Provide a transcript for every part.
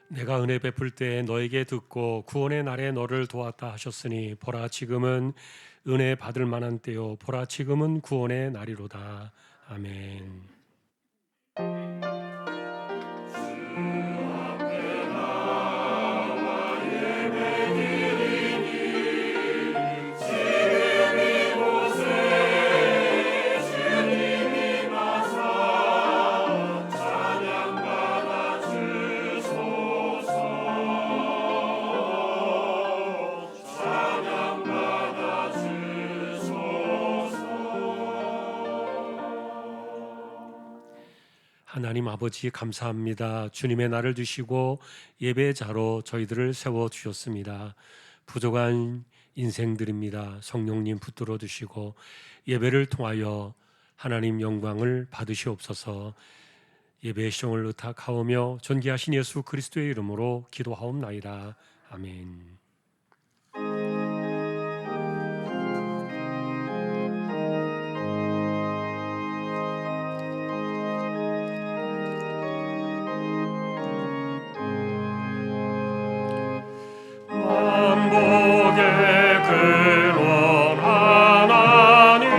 내가 은혜 베풀 때 너에게 듣고 구원의 날에 너를 도왔다 하셨으니 보라 지금은 은혜 받을 만한 때요 보라 지금은 구원의 날이로다. 아멘. 하나님 아버지 감사합니다. 주님의 날을 주시고 예배자로 저희들을 세워 주셨습니다. 부족한 인생들입니다. 성령님 붙들어 주시고 예배를 통하여 하나님 영광을 받으시옵소서. 예배의 시종을 의탁하오며 존귀하신 예수 그리스도의 이름으로 기도하옵나이다. 아멘. 만복의 근원 하나님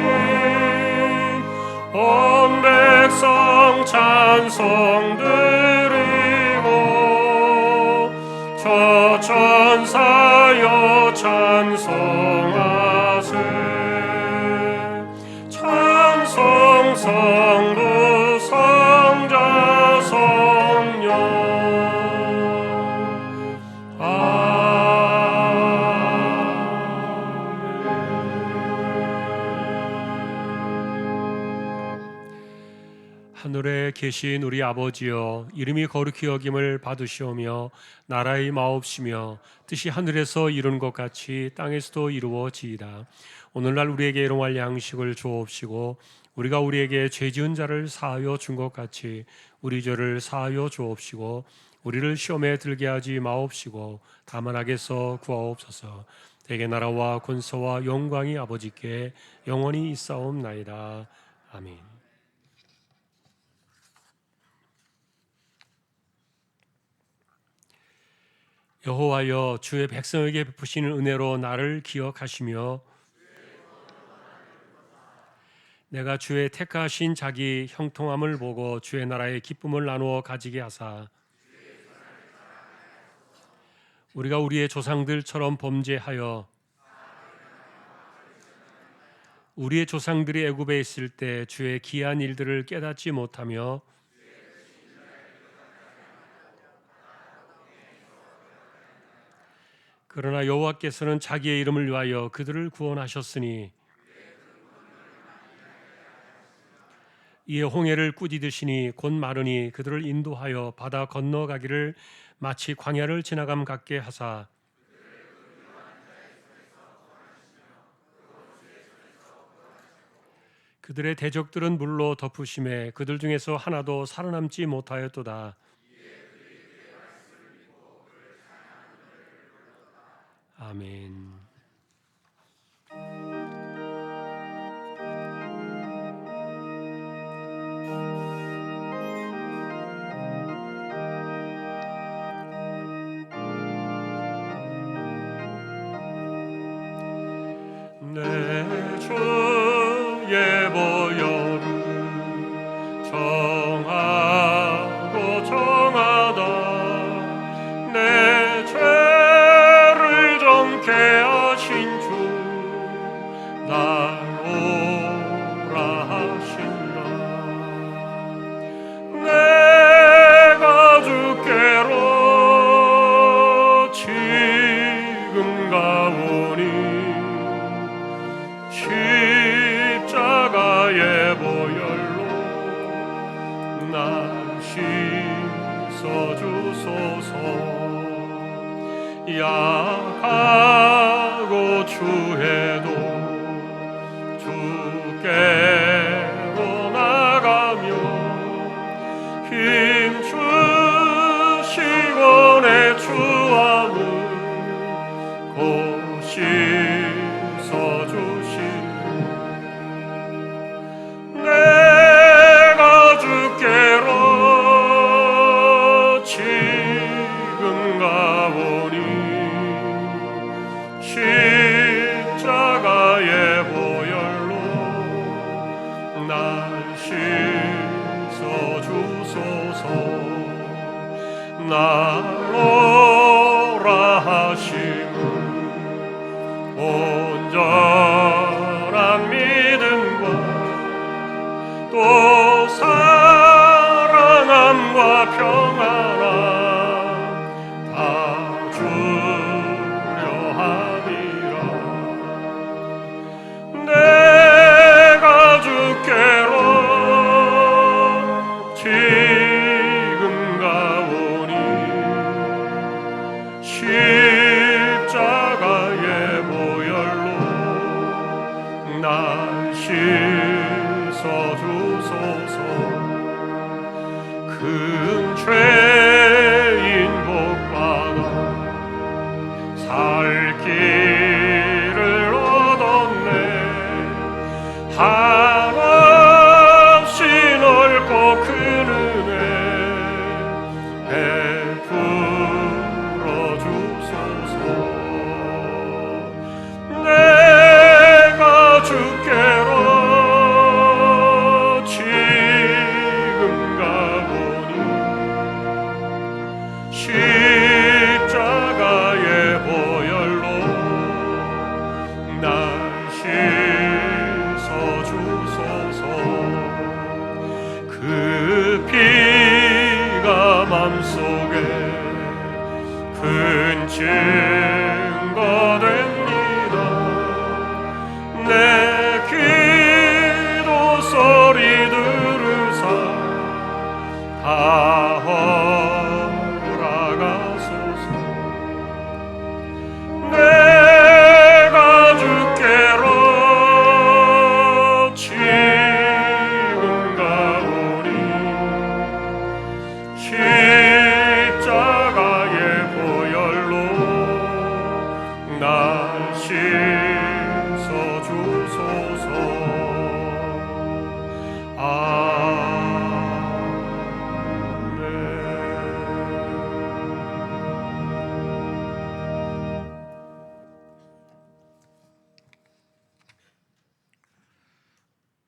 온 백성 찬송 드리고 저 천사여 찬송하세 찬송 성부 성자 성령 하늘에 계신 우리 아버지여 이름이 거룩히 여김을 받으시오며 나라의 마옵시며 뜻이 하늘에서 이룬 것 같이 땅에서도 이루어지이다. 오늘날 우리에게 일용할 양식을 주옵시고 우리가 우리에게 죄 지은 자를 사하여 준 것 같이 우리 죄를 사하여 주옵시고 우리를 시험에 들게 하지 마옵시고 다만 악에서 구하옵소서. 대개 나라와 권세와 영광이 아버지께 영원히 있사옵나이다. 아멘. 여호와여 주의 백성에게 베푸시는 은혜로 나를 기억하시며 내가 주의 택하신 자기 형통함을 보고 주의 나라의 기쁨을 나누어 가지게 하사 우리가 우리의 조상들처럼 범죄하여 우리의 조상들이 애굽에 있을 때 주의 기이한 일들을 깨닫지 못하며 그러나 여호와께서는 자기의 이름을 위하여 그들을 구원하셨으니 이에 홍해를 꾸짖으시니 곧 마르니 그들을 인도하여 바다 건너가기를 마치 광야를 지나감 같게 하사 그들의 대적들은 물로 덮으심에 그들 중에서 하나도 살아남지 못하였도다. 아멘. 내 주의 보혈을 정하고 정하다 내 죄를 정케 하신 주 날 오라 하신다. 내가 주께로 지금 가오니 십자가의 보혈로 날 씻어주소서. 약하고 추해도 주께로 나가며 힘주시고 내 주함을 곧 씻어주시고 내가 주께로 지금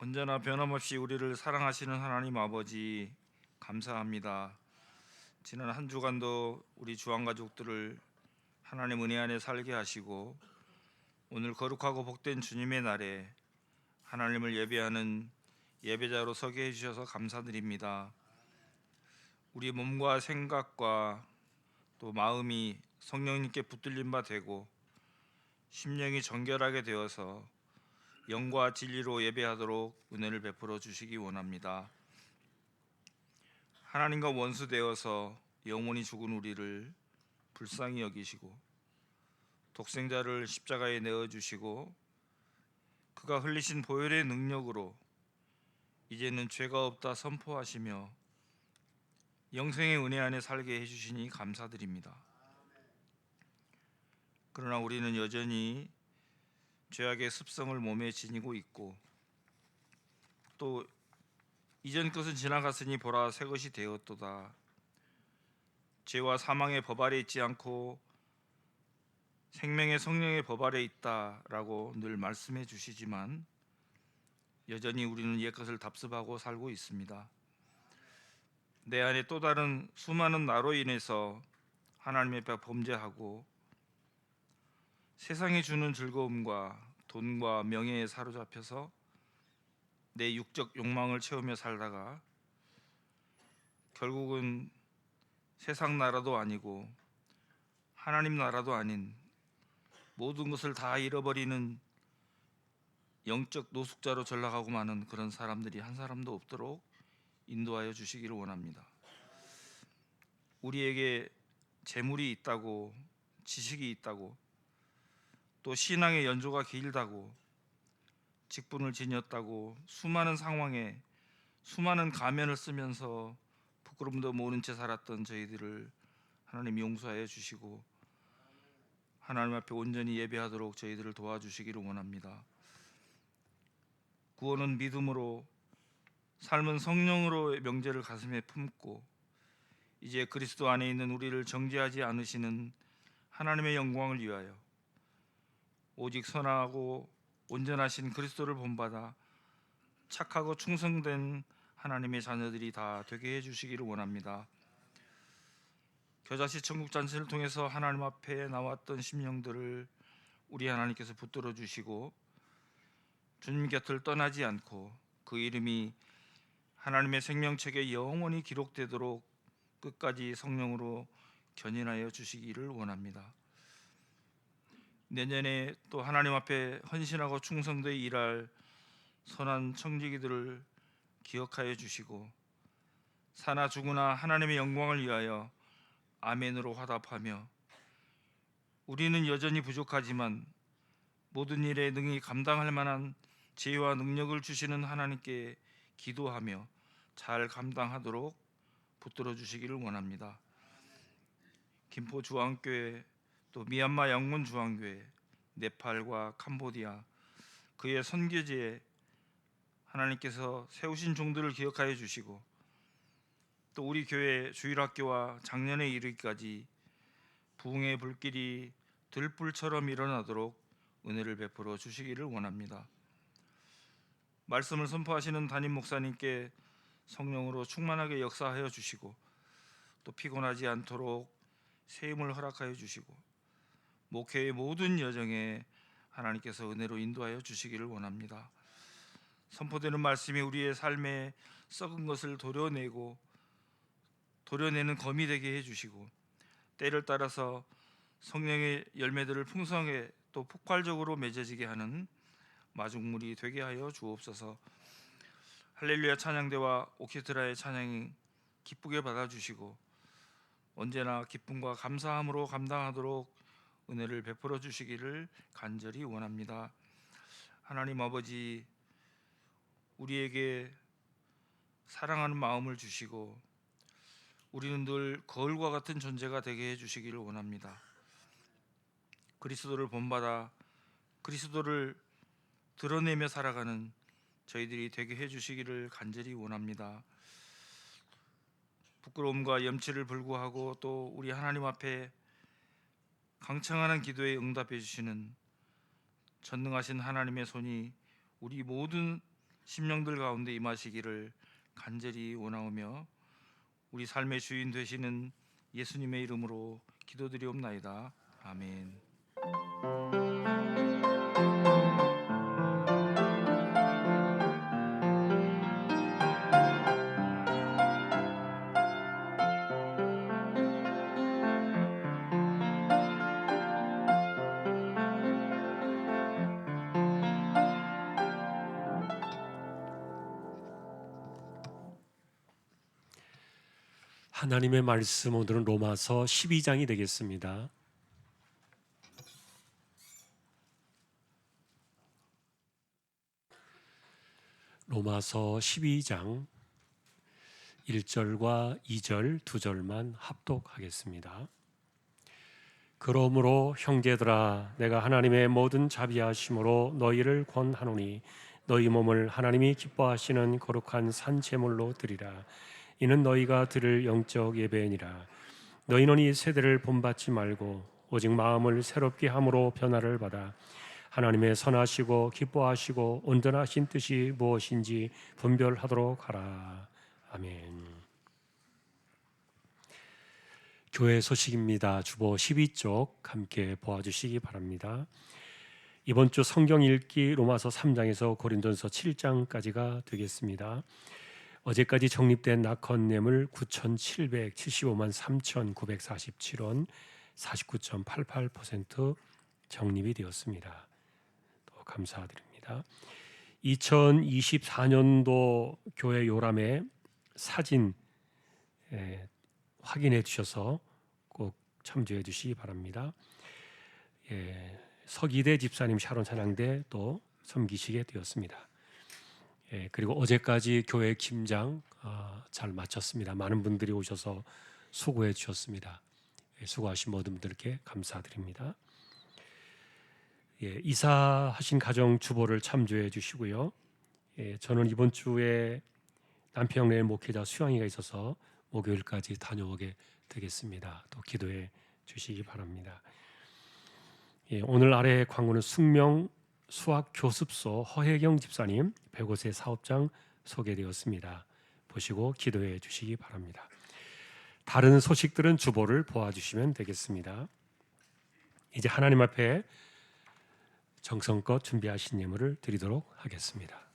언제나 변함없이 우리를 사랑하시는 하나님 아버지 감사합니다. 지난 한 주간도 우리 주한 가족들을 하나님 은혜 안에 살게 하시고 오늘 거룩하고 복된 주님의 날에 하나님을 예배하는 예배자로 서게 해주셔서 감사드립니다. 우리 몸과 생각과 또 마음이 성령님께 붙들린 바 되고 심령이 정결하게 되어서 영과 진리로 예배하도록 은혜를 베풀어 주시기 원합니다. 하나님과 원수되어서 영원히 죽은 우리를 불쌍히 여기시고 독생자를 십자가에 내어주시고 그가 흘리신 보혈의 능력으로 이제는 죄가 없다 선포하시며 영생의 은혜 안에 살게 해주시니 감사드립니다. 그러나 우리는 여전히 죄악의 습성을 몸에 지니고 있고 또 이전 것은 지나갔으니 보라 새 것이 되었도다. 죄와 사망의 법 아래 있지 않고 생명의 성령의 법 아래 있다라고 늘 말씀해 주시지만 여전히 우리는 옛것을 답습하고 살고 있습니다. 내 안에 또 다른 수많은 나로 인해서 하나님 앞에 범죄하고 세상이 주는 즐거움과 돈과 명예에 사로잡혀서 내 육적 욕망을 채우며 살다가 결국은 세상 나라도 아니고 하나님 나라도 아닌 모든 것을 다 잃어버리는 영적 노숙자로 전락하고 마는 그런 사람들이 한 사람도 없도록 인도하여 주시기를 원합니다. 우리에게 재물이 있다고, 지식이 있다고, 또 신앙의 연조가 길다고, 직분을 지녔다고 수많은 상황에 수많은 가면을 쓰면서 부끄럼도 모른 채 살았던 저희들을 하나님 용서하여 주시고 하나님 앞에 온전히 예배하도록 저희들을 도와주시기를 원합니다. 구원은 믿음으로, 삶은 성령으로의 명제를 가슴에 품고 이제 그리스도 안에 있는 우리를 정죄하지 않으시는 하나님의 영광을 위하여 오직 선하고 온전하신 그리스도를 본받아 착하고 충성된 하나님의 자녀들이 다 되게 해주시기를 원합니다. 겨자씨 천국 잔치를 통해서 하나님 앞에 나왔던 심령들을 우리 하나님께서 붙들어 주시고 주님 곁을 떠나지 않고 그 이름이 하나님의 생명책에 영원히 기록되도록 끝까지 성령으로 견인하여 주시기를 원합니다. 내년에 또 하나님 앞에 헌신하고 충성되어 일할 선한 청지기들을 기억하여 주시고 사나 죽으나 하나님의 영광을 위하여 아멘으로 화답하며 우리는 여전히 부족하지만 모든 일에 능히 감당할 만한 지혜와 능력을 주시는 하나님께 기도하며 잘 감당하도록 붙들어 주시기를 원합니다. 김포 주한교회 또 미얀마 양문 주한교회 네팔과 캄보디아 그의 선교지에 하나님께서 세우신 종들을 기억하여 주시고 또 우리 교회 주일학교와 작년에 이르기까지 부흥의 불길이 들불처럼 일어나도록 은혜를 베풀어 주시기를 원합니다. 말씀을 선포하시는 담임 목사님께 성령으로 충만하게 역사하여 주시고 또 피곤하지 않도록 새 힘을 허락하여 주시고 목회의 모든 여정에 하나님께서 은혜로 인도하여 주시기를 원합니다. 선포되는 말씀이 우리의 삶에 썩은 것을 도려내는 검이 되게 해주시고 때를 따라서 성령의 열매들을 풍성하게 또 폭발적으로 맺어지게 하는 마중물이 되게 하여 주옵소서. 할렐루야 찬양대와 오케스트라의 찬양이 기쁘게 받아주시고 언제나 기쁨과 감사함으로 감당하도록 은혜를 베풀어 주시기를 간절히 원합니다. 하나님 아버지, 우리에게 사랑하는 마음을 주시고 우리는 늘 거울과 같은 존재가 되게 해주시기를 원합니다. 그리스도를 본받아 그리스도를 드러내며 살아가는 저희들이 되게 해주시기를 간절히 원합니다. 부끄러움과 염치를 불구하고 또 우리 하나님 앞에 강청하는 기도에 응답해 주시는 전능하신 하나님의 손이 우리 모든 심령들 가운데 임하시기를 간절히 원하오며 우리 삶의 주인 되시는 예수님의 이름으로 기도드리옵나이다. 아멘. 하나님의 말씀 오늘은 로마서 12장이 되겠습니다. 로마서 12장 1절과 2절 두 절만 합독하겠습니다. 그러므로 형제들아 내가 하나님의 모든 자비하심으로 너희를 권하노니 너희 몸을 하나님이 기뻐하시는 거룩한 산 제물로 드리라. 이는 너희가 드릴 영적 예배니라. 너희는 이 세대를 본받지 말고 오직 마음을 새롭게 함으로 변화를 받아 하나님의 선하시고 기뻐하시고 온전하신 뜻이 무엇인지 분별하도록 하라. 아멘. 교회 소식입니다. 주보 12쪽 함께 보아주시기 바랍니다. 이번 주 성경 읽기 로마서 3장에서 고린도전서 7장까지가 되겠습니다. 어제까지 적립된 낙헌뇌물 9,775만 3,947원 49.88% 적립이 되었습니다. 또 감사드립니다. 2024년도 교회 요람의 사진 확인해 주셔서 꼭 참조해 주시기 바랍니다. 서기대 집사님 샤론 찬양대 또 섬기시게 되었습니다. 그리고 어제까지 교회 김장 잘 마쳤습니다. 많은 분들이 오셔서 수고해 주셨습니다. 수고하신 모든 분들께 감사드립니다. 이사하신 가정 주보를 참조해 주시고요. 저는 이번 주에 남평래 목회자 수양회가 있어서 목요일까지 다녀오게 되겠습니다. 또 기도해 주시기 바랍니다. 오늘 아래 광고는 숙명 수학교습소 허혜경 집사님 105세 사업장 소개되었습니다. 보시고 기도해 주시기 바랍니다. 다른 소식들은 주보를 보아주시면 되겠습니다. 이제 하나님 앞에 정성껏 준비하신 예물을 드리도록 하겠습니다.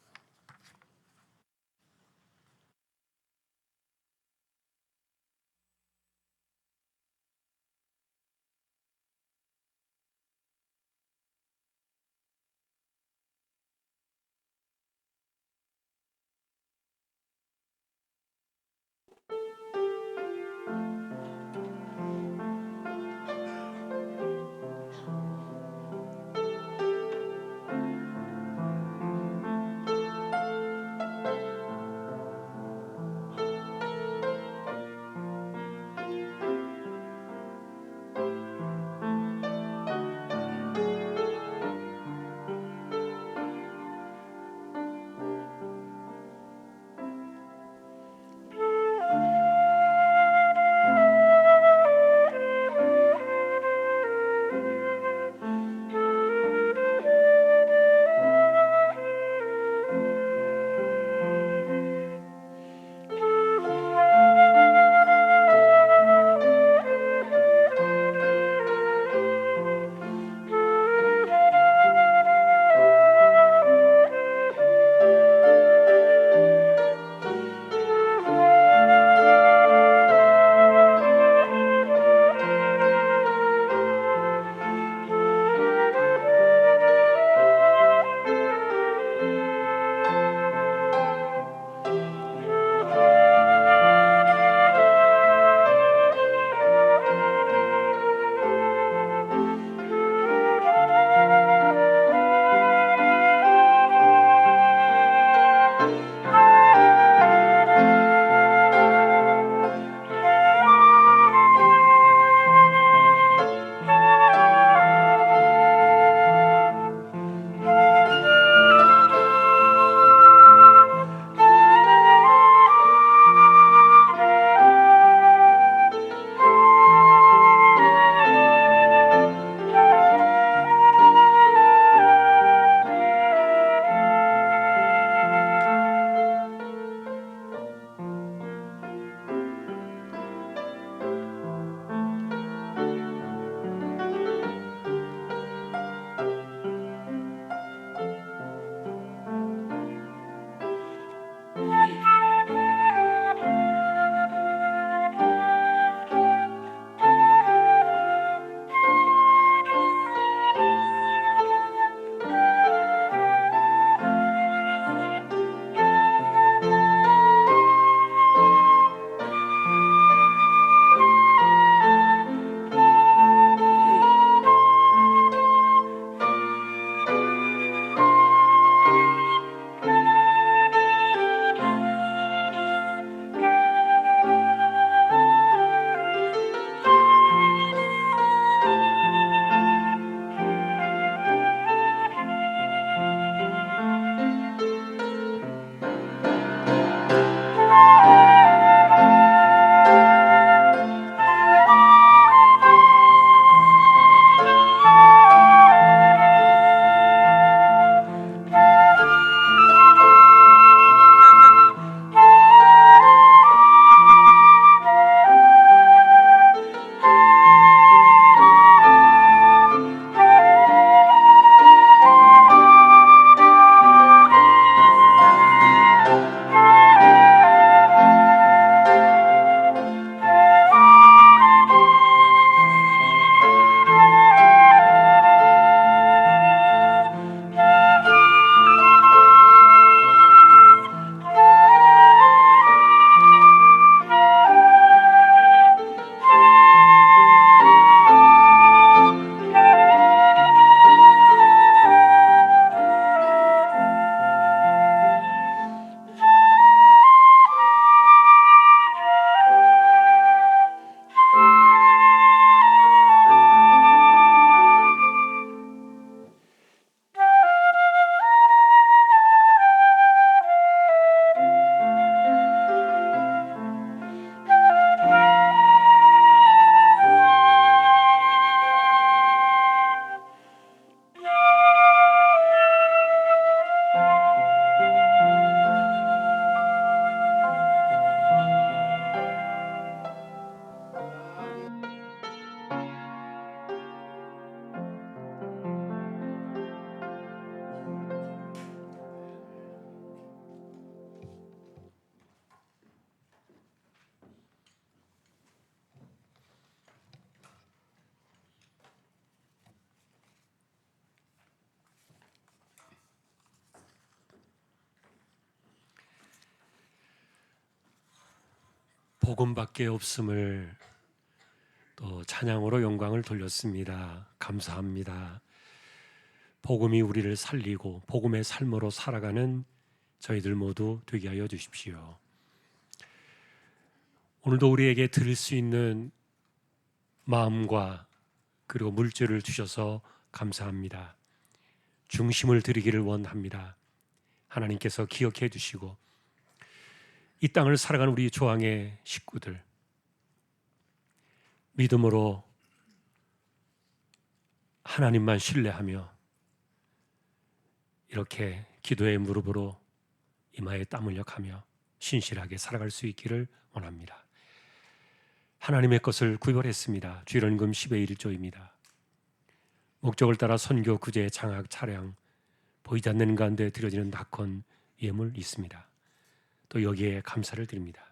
복음밖에 없음을 또 찬양으로 영광을 돌렸습니다. 감사합니다. 복음이 우리를 살리고 복음의 삶으로 살아가는 저희들 모두 되게 하여 주십시오. 오늘도 우리에게 드릴 수 있는 마음과 그리고 물질을 주셔서 감사합니다. 중심을 드리기를 원합니다. 하나님께서 기억해 주시고 이 땅을 살아가는 우리 조항의 식구들 믿음으로 하나님만 신뢰하며 이렇게 기도의 무릎으로 이마에 땀 흘려가며 신실하게 살아갈 수 있기를 원합니다. 하나님의 것을 구별했습니다. 주일헌금 10의 1조입니다. 목적을 따라 선교, 구제, 장학, 차량, 보이지 않는 가운데 드려지는 낙헌, 예물 있습니다. 또 여기에 감사를 드립니다.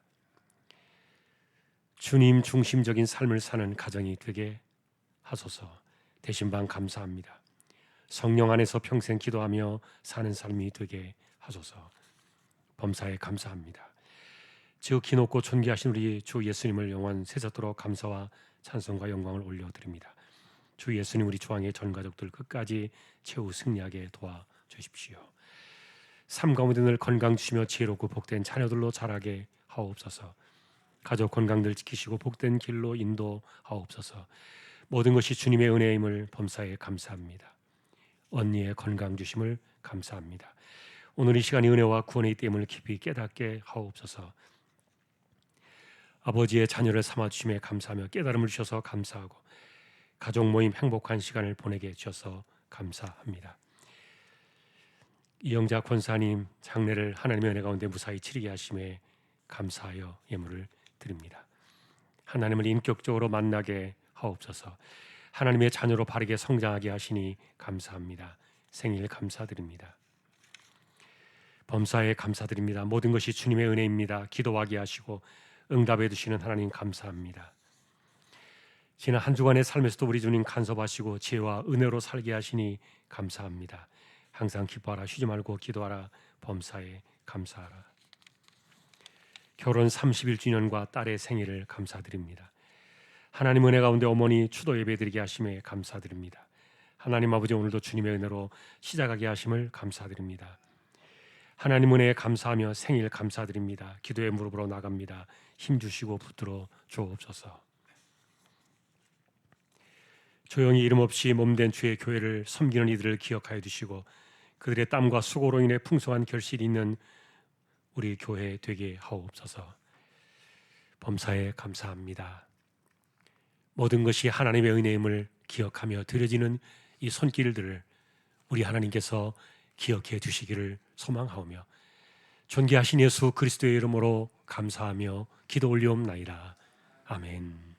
주님 중심적인 삶을 사는 가정이 되게 하소서. 대신방 감사합니다. 성령 안에서 평생 기도하며 사는 삶이 되게 하소서. 범사에 감사합니다. 지극히 높고 존귀하신 우리 주 예수님을 영원 세세토록 감사와 찬송과 영광을 올려드립니다. 주 예수님 우리 조항의 전 가족들 끝까지 최후 승리하게 도와주십시오. 삶 가운데 늘 건강 주시며 지혜롭고 복된 자녀들로 자라게 하옵소서. 가족 건강들 지키시고 복된 길로 인도하옵소서. 모든 것이 주님의 은혜임을 범사에 감사합니다. 언니의 건강 주심을 감사합니다. 오늘 이 시간이 은혜와 구원의 땜을 깊이 깨닫게 하옵소서. 아버지의 자녀를 삼아주심에 감사하며 깨달음을 주셔서 감사하고 가족 모임 행복한 시간을 보내게 해주셔서 감사합니다. 이영자 권사님 장례를 하나님의 은혜 가운데 무사히 치르게 하심에 감사하여 예물을 드립니다. 하나님을 인격적으로 만나게 하옵소서. 하나님의 자녀로 바르게 성장하게 하시니 감사합니다. 생일 감사드립니다. 범사에 감사드립니다. 모든 것이 주님의 은혜입니다. 기도하게 하시고 응답해 주시는 하나님 감사합니다. 지난 한 주간의 삶에서도 우리 주님 간섭하시고 지혜와 은혜로 살게 하시니 감사합니다. 항상 기뻐하라, 쉬지 말고 기도하라. 범사에 감사하라. 결혼 31주년과 딸의 생일을 감사드립니다. 하나님 은혜 가운데 어머니 추도 예배드리게 하심에 감사드립니다. 하나님 아버지 오늘도 주님의 은혜로 시작하게 하심을 감사드립니다. 하나님 은혜에 감사하며 생일 감사드립니다. 기도의 무릎으로 나갑니다. 힘주시고 붙들어 주옵소서. 조용히 이름 없이 몸된 주의 교회를 섬기는 이들을 기억하여 주시고 그들의 땀과 수고로 인해 풍성한 결실이 있는 우리 교회 되게 하옵소서. 범사에 감사합니다. 모든 것이 하나님의 은혜임을 기억하며 드려지는 이 손길들을 우리 하나님께서 기억해 주시기를 소망하오며 존귀하신 예수 그리스도의 이름으로 감사하며 기도 올리옵나이다. 아멘.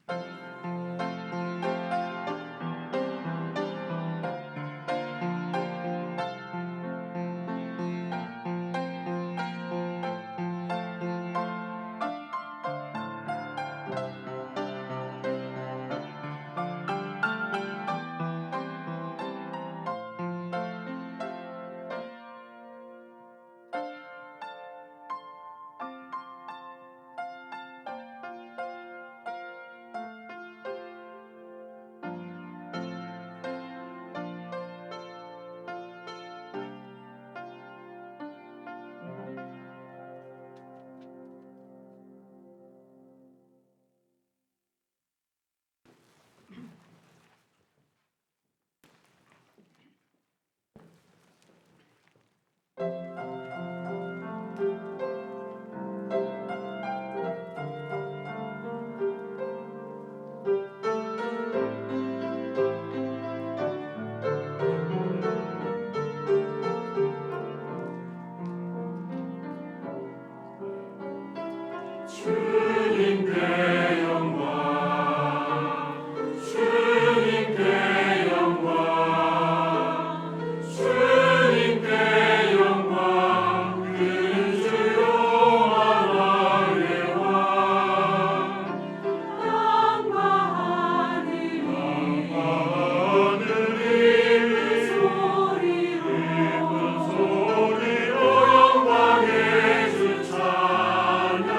소리로 영광의 주 찬양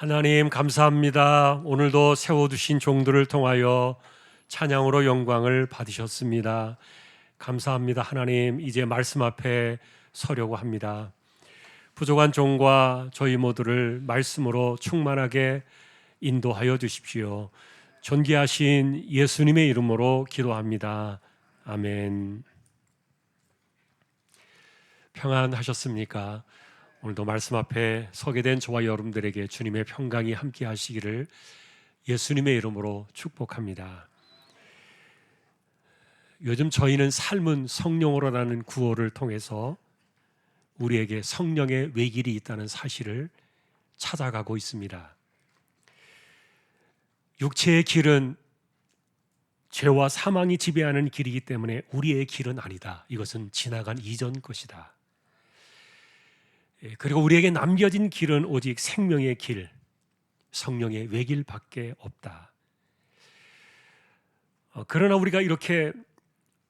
하나님 감사합니다. 오늘도 세워두신 종들을 통하여 찬양으로 영광을 받으셨습니다. 감사합니다. 하나님, 이제 말씀 앞에 서려고 합니다. 부족한 종과 저희 모두를 말씀으로 충만하게 인도하여 주십시오. 존귀하신 예수님의 이름으로 기도합니다. 아멘. 평안하셨습니까? 오늘도 말씀 앞에 서게 된 저와 여러분들에게 주님의 평강이 함께 하시기를 예수님의 이름으로 축복합니다. 요즘 저희는 삶은 성령으로라는 구호를 통해서 우리에게 성령의 외길이 있다는 사실을 찾아가고 있습니다. 육체의 길은 죄와 사망이 지배하는 길이기 때문에 우리의 길은 아니다. 이것은 지나간 이전 것이다. 그리고 우리에게 남겨진 길은 오직 생명의 길, 성령의 외길밖에 없다. 그러나 우리가 이렇게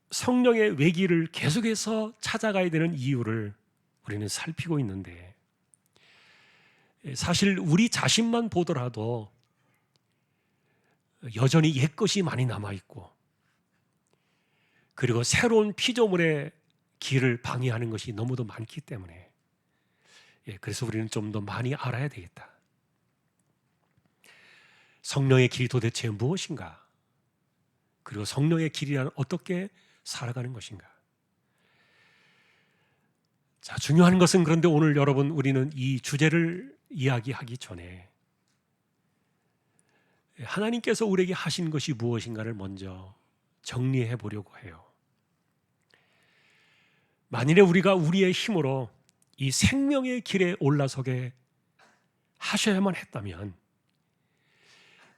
성령의 외길을 계속해서 찾아가야 되는 이유를 우리는 살피고 있는데, 사실 우리 자신만 보더라도 여전히 옛것이 많이 남아있고, 그리고 새로운 피조물의 길을 방해하는 것이 너무도 많기 때문에, 그래서 우리는 좀 더 많이 알아야 되겠다. 성령의 길이 도대체 무엇인가? 그리고 성령의 길이란 어떻게 살아가는 것인가? 자, 중요한 것은 그런데 오늘 여러분, 우리는 이 주제를 이야기하기 전에 하나님께서 우리에게 하신 것이 무엇인가를 먼저 정리해 보려고 해요. 만일에 우리가 우리의 힘으로 이 생명의 길에 올라서게 하셔야만 했다면,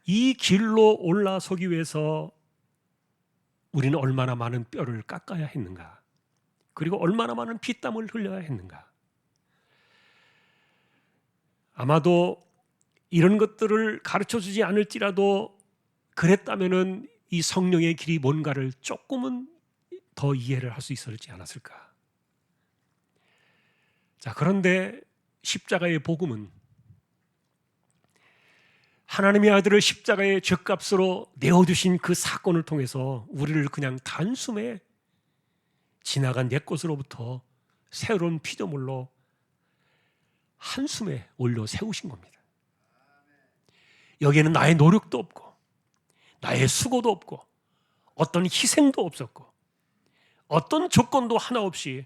이 길로 올라서기 위해서 우리는 얼마나 많은 뼈를 깎아야 했는가, 그리고 얼마나 많은 피땀을 흘려야 했는가. 아마도 이런 것들을 가르쳐주지 않을지라도 그랬다면은 이 성령의 길이 뭔가를 조금은 더 이해를 할 수 있었지 않았을까. 자, 그런데 십자가의 복음은 하나님의 아들을 십자가의 죗값으로 내어주신 그 사건을 통해서 우리를 그냥 단숨에 지나간 옛것으로부터 새로운 피조물로 한숨에 올려 세우신 겁니다. 여기에는 나의 노력도 없고, 나의 수고도 없고, 어떤 희생도 없었고, 어떤 조건도 하나 없이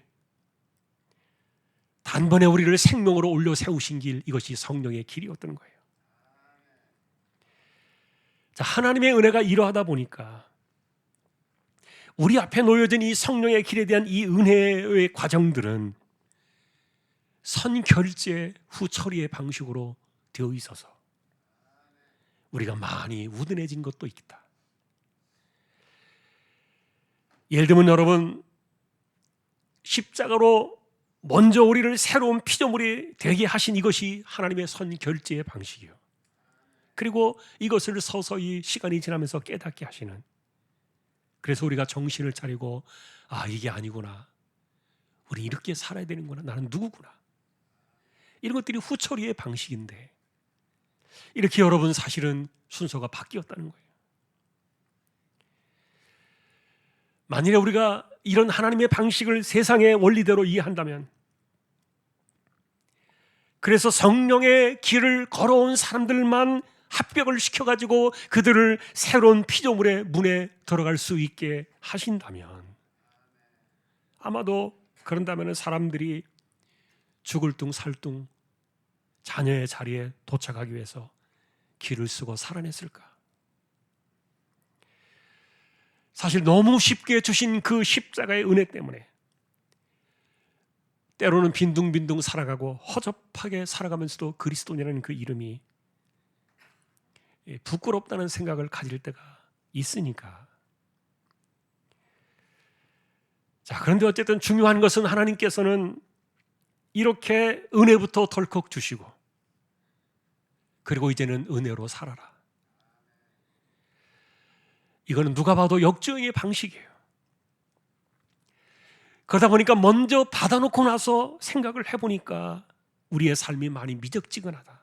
단번에 우리를 생명으로 올려 세우신 길, 이것이 성령의 길이었던 거예요. 자, 하나님의 은혜가 이러하다 보니까 우리 앞에 놓여진 이 성령의 길에 대한 이 은혜의 과정들은 선결제 후 처리의 방식으로 되어 있어서 우리가 많이 우둔해진 것도 있다. 예를 들면 여러분, 십자가로 먼저 우리를 새로운 피조물이 되게 하신 이것이 하나님의 선결제의 방식이요. 그리고 이것을 서서히 시간이 지나면서 깨닫게 하시는, 그래서 우리가 정신을 차리고, 아, 이게 아니구나, 우리 이렇게 살아야 되는구나, 나는 누구구나, 이런 것들이 후처리의 방식인데, 이렇게 여러분 사실은 순서가 바뀌었다는 거예요. 만일에 우리가 이런 하나님의 방식을 세상의 원리대로 이해한다면, 그래서 성령의 길을 걸어온 사람들만 합격을 시켜가지고 그들을 새로운 피조물의 문에 들어갈 수 있게 하신다면, 아마도 그런다면 사람들이 죽을 둥 살 둥 자녀의 자리에 도착하기 위해서 길을 쓰고 살아냈을까? 사실 너무 쉽게 주신 그 십자가의 은혜 때문에 때로는 빈둥빈둥 살아가고 허접하게 살아가면서도 그리스도인이라는 그 이름이 부끄럽다는 생각을 가질 때가 있으니까. 자, 그런데 어쨌든 중요한 것은 하나님께서는 이렇게 은혜부터 덜컥 주시고, 그리고 이제는 은혜로 살아라. 이거는 누가 봐도 역주행의 방식이에요. 그러다 보니까 먼저 받아놓고 나서 생각을 해보니까 우리의 삶이 많이 미적지근하다.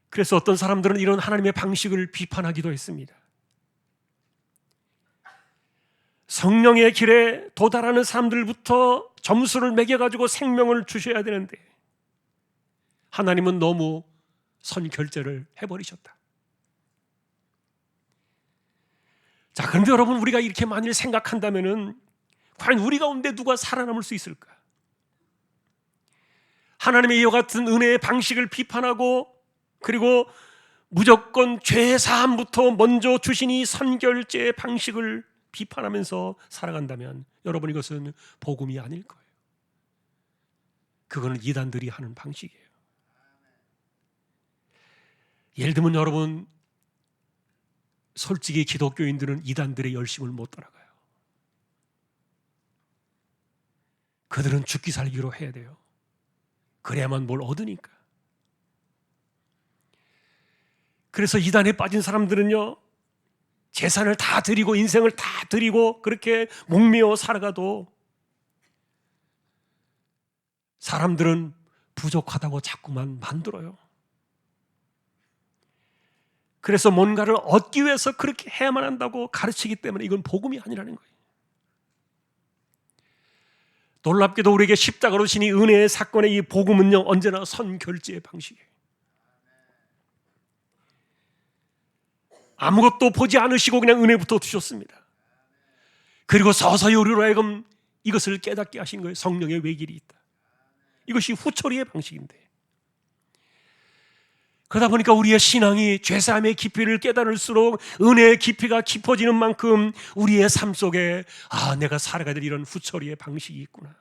그래서 어떤 사람들은 이런 하나님의 방식을 비판하기도 했습니다. 성령의 길에 도달하는 사람들부터 점수를 매겨가지고 생명을 주셔야 되는데 하나님은 너무 선결제를 해버리셨다. 자, 그런데 여러분, 우리가 이렇게 만일 생각한다면은 과연 우리 가운데 누가 살아남을 수 있을까? 하나님의 이와 같은 은혜의 방식을 비판하고 그리고 무조건 죄 사함부터 먼저 주신 이 선결제의 방식을 비판하면서 살아간다면 여러분, 이것은 복음이 아닐 거예요. 그거는 이단들이 하는 방식이에요. 예를 들면 여러분, 솔직히 기독교인들은 이단들의 열심을 못 따라가요. 그들은 죽기 살기로 해야 돼요. 그래야만 뭘 얻으니까. 그래서 이단에 빠진 사람들은요, 재산을 다 드리고 인생을 다 드리고 그렇게 목매어 살아가도 사람들은 부족하다고 자꾸만 만들어요. 그래서 뭔가를 얻기 위해서 그렇게 해야만 한다고 가르치기 때문에 이건 복음이 아니라는 거예요. 놀랍게도 우리에게 십자가로 주신 이 은혜의 사건의 이 복음은요, 언제나 선결제의 방식이에요. 아무것도 보지 않으시고 그냥 은혜부터 주셨습니다. 그리고 서서히 우리로 하여금 이것을 깨닫게 하신 거예요. 성령의 외길이 있다. 이것이 후처리의 방식인데, 그러다 보니까 우리의 신앙이 죄사함의 깊이를 깨달을수록 은혜의 깊이가 깊어지는 만큼 우리의 삶 속에 내가 살아가야 될 이런 후처리의 방식이 있구나,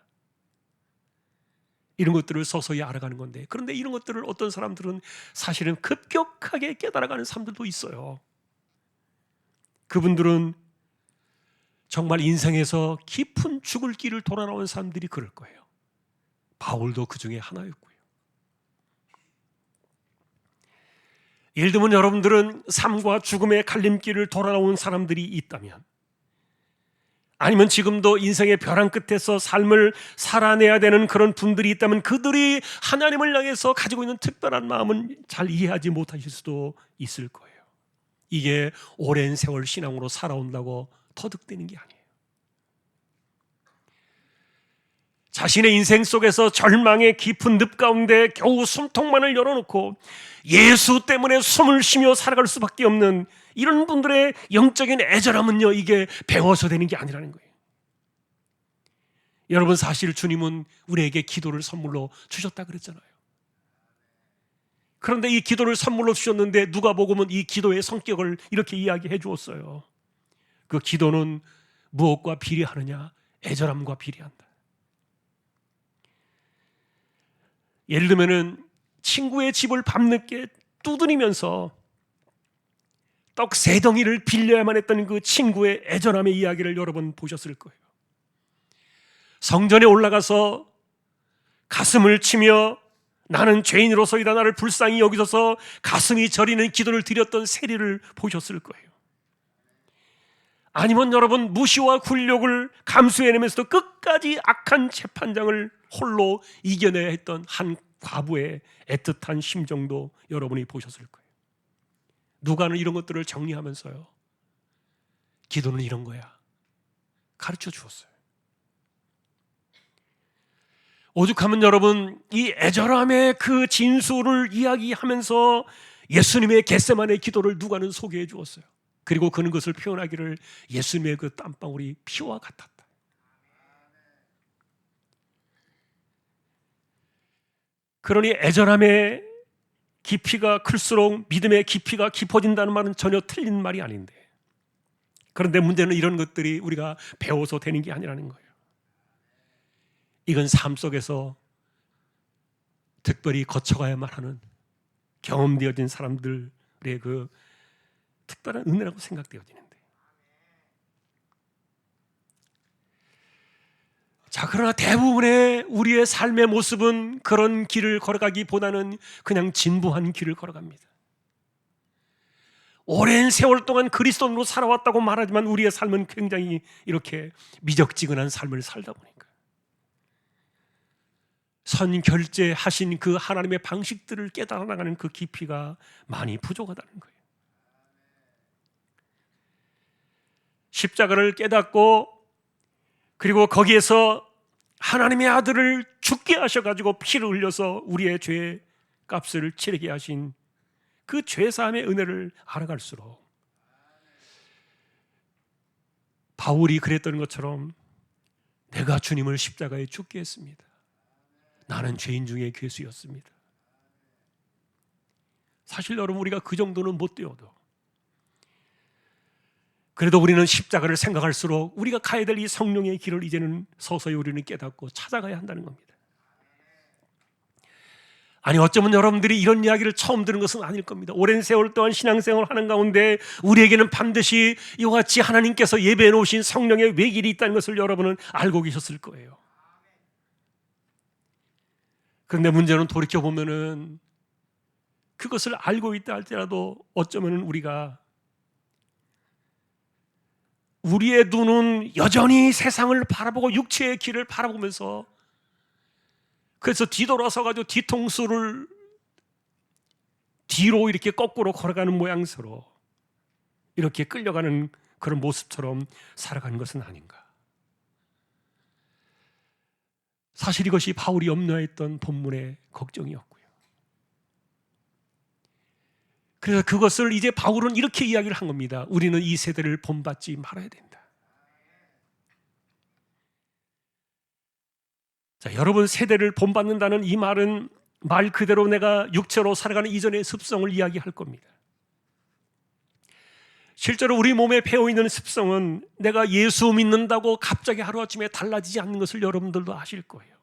이런 것들을 서서히 알아가는 건데, 그런데 이런 것들을 어떤 사람들은 사실은 급격하게 깨달아가는 사람들도 있어요. 그분들은 정말 인생에서 깊은 죽을 길을 돌아 나온 사람들이 그럴 거예요. 바울도 그 중에 하나였고요. 예를 들면 여러분들은 삶과 죽음의 갈림길을 돌아 나온 사람들이 있다면, 아니면 지금도 인생의 벼랑 끝에서 삶을 살아내야 되는 그런 분들이 있다면, 그들이 하나님을 향해서 가지고 있는 특별한 마음은 잘 이해하지 못하실 수도 있을 거예요. 이게 오랜 세월 신앙으로 살아온다고 터득되는 게 아니에요. 자신의 인생 속에서 절망의 깊은 늪 가운데 겨우 숨통만을 열어놓고 예수 때문에 숨을 쉬며 살아갈 수밖에 없는 이런 분들의 영적인 애절함은요, 이게 배워서 되는 게 아니라는 거예요. 여러분, 사실 주님은 우리에게 기도를 선물로 주셨다 그랬잖아요. 그런데 이 기도를 선물로 주셨는데 누가복음은 이 기도의 성격을 이렇게 이야기해 주었어요. 그 기도는 무엇과 비례하느냐? 애절함과 비례한다. 예를 들면은 친구의 집을 밤늦게 두드리면서 떡 3덩이를 빌려야만 했던 그 친구의 애절함의 이야기를 여러 번 보셨을 거예요. 성전에 올라가서 가슴을 치며 나는 죄인으로서이다, 나를 불쌍히 여기소서 가슴이 저리는 기도를 드렸던 세리를 보셨을 거예요. 아니면 여러분, 무시와 굴욕을 감수해내면서도 끝까지 악한 재판장을 홀로 이겨내야 했던 한 과부의 애틋한 심정도 여러분이 보셨을 거예요. 누가는 이런 것들을 정리하면서요, 기도는 이런 거야 가르쳐 주었어요. 오죽하면 여러분, 이 애절함의 그 진수를 이야기하면서 예수님의 겟세마네 기도를 누가는 소개해 주었어요. 그리고 그는 것을 표현하기를 예수님의 그 땀방울이 피와 같았다. 그러니 애절함의 깊이가 클수록 믿음의 깊이가 깊어진다는 말은 전혀 틀린 말이 아닌데, 그런데 문제는 이런 것들이 우리가 배워서 되는 게 아니라는 거예요. 이건 삶 속에서 특별히 거쳐가야만 하는 경험되어진 사람들의 그 특별한 은혜라고 생각되어지는데, 자, 그러나 대부분의 우리의 삶의 모습은 그런 길을 걸어가기보다는 그냥 진부한 길을 걸어갑니다. 오랜 세월 동안 그리스도인으로 살아왔다고 말하지만 우리의 삶은 굉장히 이렇게 미적지근한 삶을 살다 보니까 선결제하신 그 하나님의 방식들을 깨달아 나가는 그 깊이가 많이 부족하다는 거예요. 십자가를 깨닫고 그리고 거기에서 하나님의 아들을 죽게 하셔가지고 피를 흘려서 우리의 죄의 값을 치르게 하신 그 죄사함의 은혜를 알아갈수록 바울이 그랬던 것처럼 내가 주님을 십자가에 죽게 했습니다. 나는 죄인 중에 괴수였습니다. 사실 여러분, 우리가 그 정도는 못 되어도 그래도 우리는 십자가를 생각할수록 우리가 가야 될 이 성령의 길을 이제는 서서히 우리는 깨닫고 찾아가야 한다는 겁니다. 아니, 어쩌면 여러분들이 이런 이야기를 처음 들은 것은 아닐 겁니다. 오랜 세월 동안 신앙생활을 하는 가운데 우리에게는 반드시 이와 같이 하나님께서 예배해 놓으신 성령의 외길이 있다는 것을 여러분은 알고 계셨을 거예요. 그런데 문제는 돌이켜보면은 그것을 알고 있다 할지라도 어쩌면 우리가 우리의 눈은 여전히 세상을 바라보고 육체의 길을 바라보면서 그래서 뒤돌아서 가지고 뒤통수를 뒤로 이렇게 거꾸로 걸어가는 모양새로 이렇게 끌려가는 그런 모습처럼 살아가는 것은 아닌가. 사실 이것이 바울이 염려했던 본문의 걱정이었고요. 그래서 그것을 이제 바울은 이렇게 이야기를 한 겁니다. 우리는 이 세대를 본받지 말아야 된다. 자, 여러분, 세대를 본받는다는 이 말은 말 그대로 내가 육체로 살아가는 이전의 습성을 이야기할 겁니다. 실제로 우리 몸에 배어있는 습성은 내가 예수 믿는다고 갑자기 하루아침에 달라지지 않는 것을 여러분들도 아실 거예요.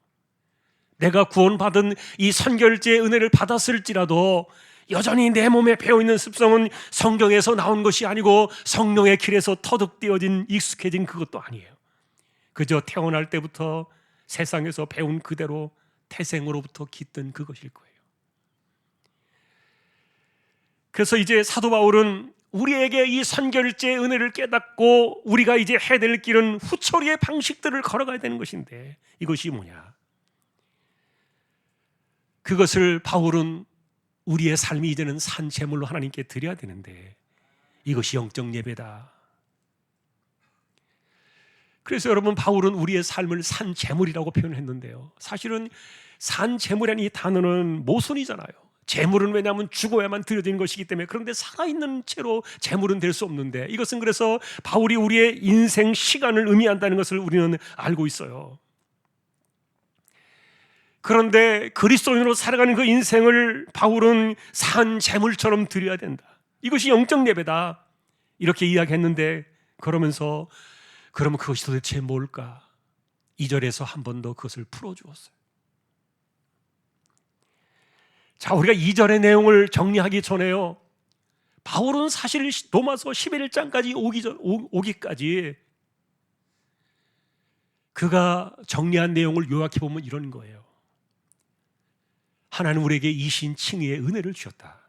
내가 구원받은 이 선결제의 은혜를 받았을지라도 여전히 내 몸에 배어있는 습성은 성경에서 나온 것이 아니고 성령의 길에서 터득되어진 익숙해진 그것도 아니에요. 그저 태어날 때부터 세상에서 배운 그대로 태생으로부터 깃든 그것일 거예요. 그래서 이제 사도 바울은 우리에게 이 선결제의 은혜를 깨닫고 우리가 이제 해야 될 길은 후처리의 방식들을 걸어가야 되는 것인데 이것이 뭐냐? 그것을 바울은 우리의 삶이 이제는 산 제물로 하나님께 드려야 되는데 이것이 영적 예배다. 그래서 여러분, 바울은 우리의 삶을 산 제물이라고 표현했는데요. 사실은 산 제물이라는 이 단어는 모순이잖아요. 제물은 왜냐하면 죽어야만 드려지는 것이기 때문에, 그런데 살아있는 채로 제물은 될 수 없는데, 이것은 그래서 바울이 우리의 인생 시간을 의미한다는 것을 우리는 알고 있어요. 그런데 그리스도인으로 살아가는 그 인생을 바울은 산 제물처럼 드려야 된다. 이것이 영적 예배다. 이렇게 이야기했는데, 그러면서 그러면 그것이 도대체 뭘까? 2절에서 한 번 더 그것을 풀어주었어요. 자, 우리가 2절의 내용을 정리하기 전에요, 바울은 사실 로마서 11장까지 오기까지 그가 정리한 내용을 요약해 보면 이런 거예요. 하나님 우리에게 이신 칭의의 은혜를 주셨다.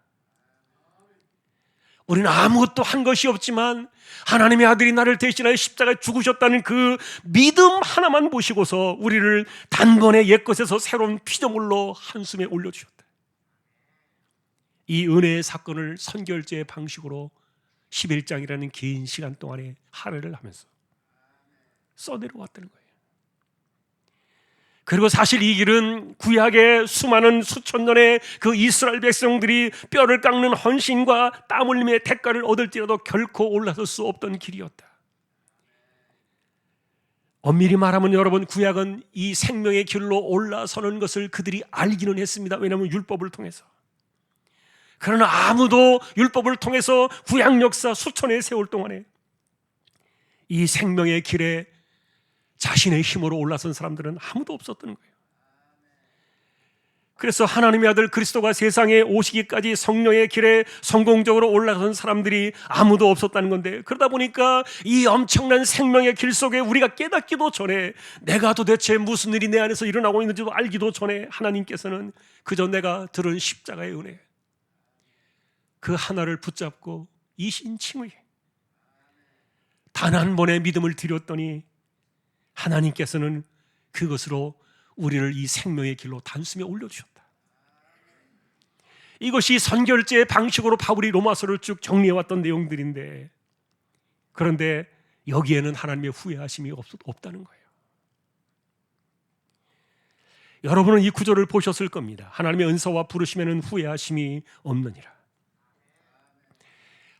우리는 아무것도 한 것이 없지만 하나님의 아들이 나를 대신하여 십자가에 죽으셨다는 그 믿음 하나만 보시고서 우리를 단번에 옛것에서 새로운 피조물로 한숨에 올려주셨다. 이 은혜의 사건을 선결제의 방식으로 11장이라는 긴 시간 동안에 할애를 하면서 써내려왔다는 거예요. 그리고 사실 이 길은 구약의 수많은 수천 년의 그 이스라엘 백성들이 뼈를 깎는 헌신과 땀 흘림의 대가를 얻을지라도 결코 올라설 수 없던 길이었다. 엄밀히 말하면 여러분, 구약은 이 생명의 길로 올라서는 것을 그들이 알기는 했습니다. 왜냐하면 율법을 통해서. 그러나 아무도 율법을 통해서 구약 역사 수천의 세월 동안에 이 생명의 길에 자신의 힘으로 올라선 사람들은 아무도 없었던 거예요. 그래서 하나님의 아들 그리스도가 세상에 오시기까지 성령의 길에 성공적으로 올라선 사람들이 아무도 없었다는 건데, 그러다 보니까 이 엄청난 생명의 길 속에 우리가 깨닫기도 전에, 내가 도대체 무슨 일이 내 안에서 일어나고 있는지도 알기도 전에 하나님께서는 그저 내가 들은 십자가의 은혜 그 하나를 붙잡고 이신칭의 단 한 번의 믿음을 드렸더니 하나님께서는 그것으로 우리를 이 생명의 길로 단숨에 올려주셨다. 이것이 선결제의 방식으로 바울이 로마서를 쭉 정리해왔던 내용들인데, 그런데 여기에는 하나님의 후회하심이 없다는 거예요. 여러분은 이 구절을 보셨을 겁니다. 하나님의 은사와 부르심에는 후회하심이 없느니라.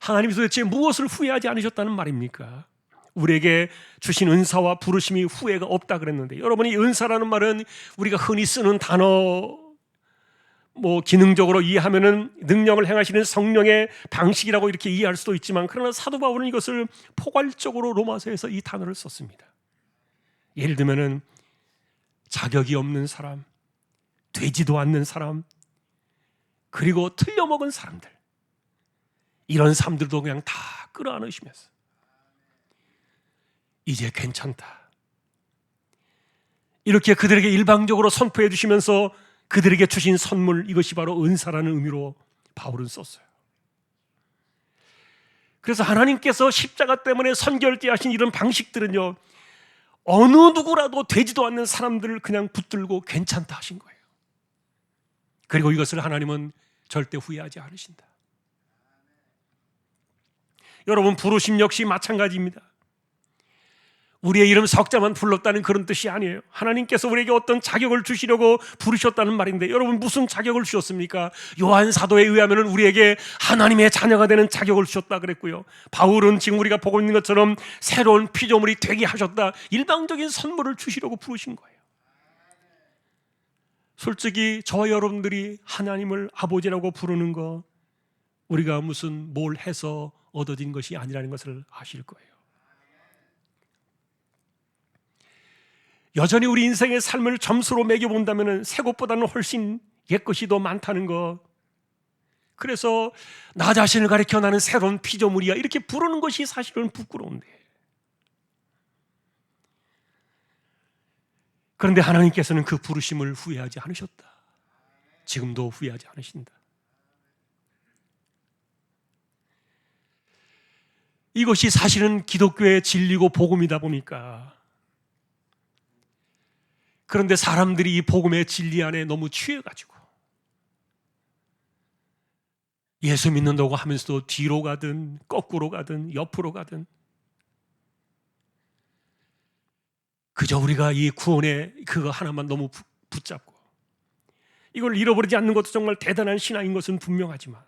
하나님이 도대체 무엇을 후회하지 않으셨다는 말입니까? 우리에게 주신 은사와 부르심이 후회가 없다 그랬는데, 여러분이 은사라는 말은 우리가 흔히 쓰는 단어, 기능적으로 이해하면은 능력을 행하시는 성령의 방식이라고 이렇게 이해할 수도 있지만, 그러나 사도 바울은 이것을 포괄적으로 로마서에서 이 단어를 썼습니다. 예를 들면은 자격이 없는 사람, 되지도 않는 사람, 그리고 틀려먹은 사람들, 이런 사람들도 그냥 다 끌어안으시면서 이제 괜찮다, 이렇게 그들에게 일방적으로 선포해 주시면서 그들에게 주신 선물, 이것이 바로 은사라는 의미로 바울은 썼어요. 그래서 하나님께서 십자가 때문에 선결제하신 이런 방식들은요, 어느 누구라도 되지도 않는 사람들을 그냥 붙들고 괜찮다 하신 거예요. 그리고 이것을 하나님은 절대 후회하지 않으신다. 여러분, 부르심 역시 마찬가지입니다. 우리의 이름 석자만 불렀다는 그런 뜻이 아니에요. 하나님께서 우리에게 어떤 자격을 주시려고 부르셨다는 말인데, 여러분 무슨 자격을 주셨습니까? 요한 사도에 의하면 우리에게 하나님의 자녀가 되는 자격을 주셨다 그랬고요. 바울은 지금 우리가 보고 있는 것처럼 새로운 피조물이 되게 하셨다, 일방적인 선물을 주시려고 부르신 거예요. 솔직히 저와 여러분들이 하나님을 아버지라고 부르는 거, 우리가 무슨 뭘 해서 얻어진 것이 아니라는 것을 아실 거예요. 여전히 우리 인생의 삶을 점수로 매겨본다면 새 것보다는 훨씬 옛 것이 더 많다는 거, 그래서 나 자신을 가리켜 나는 새로운 피조물이야, 이렇게 부르는 것이 사실은 부끄러운데, 그런데 하나님께서는 그 부르심을 후회하지 않으셨다. 지금도 후회하지 않으신다. 이것이 사실은 기독교의 진리고 복음이다 보니까, 그런데 사람들이 이 복음의 진리 안에 너무 취해가지고 예수 믿는다고 하면서도 뒤로 가든 거꾸로 가든 옆으로 가든, 그저 우리가 이 구원의 그거 하나만 너무 붙잡고 이걸 잃어버리지 않는 것도 정말 대단한 신앙인 것은 분명하지만,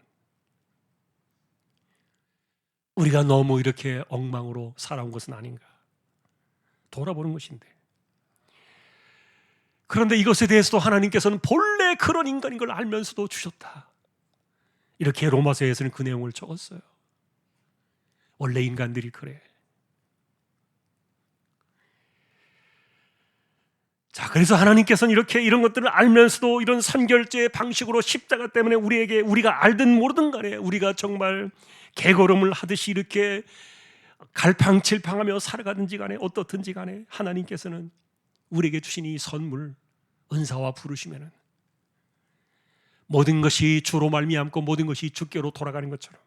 우리가 너무 이렇게 엉망으로 살아온 것은 아닌가 돌아보는 것인데, 그런데 이것에 대해서도 하나님께서는 본래 그런 인간인 걸 알면서도 주셨다, 이렇게 로마서에서는 그 내용을 적었어요. 원래 인간들이 그래. 자, 그래서 하나님께서는 이렇게 이런 것들을 알면서도 이런 선결제의 방식으로 십자가 때문에 우리에게, 우리가 알든 모르든 간에 우리가 정말 개걸음을 하듯이 이렇게 갈팡질팡하며 살아가든지 간에 어떻든지 간에 하나님께서는 우리에게 주신 이 선물, 은사와 부르심에는 모든 것이 주로 말미암고 모든 것이 주께로 돌아가는 것처럼,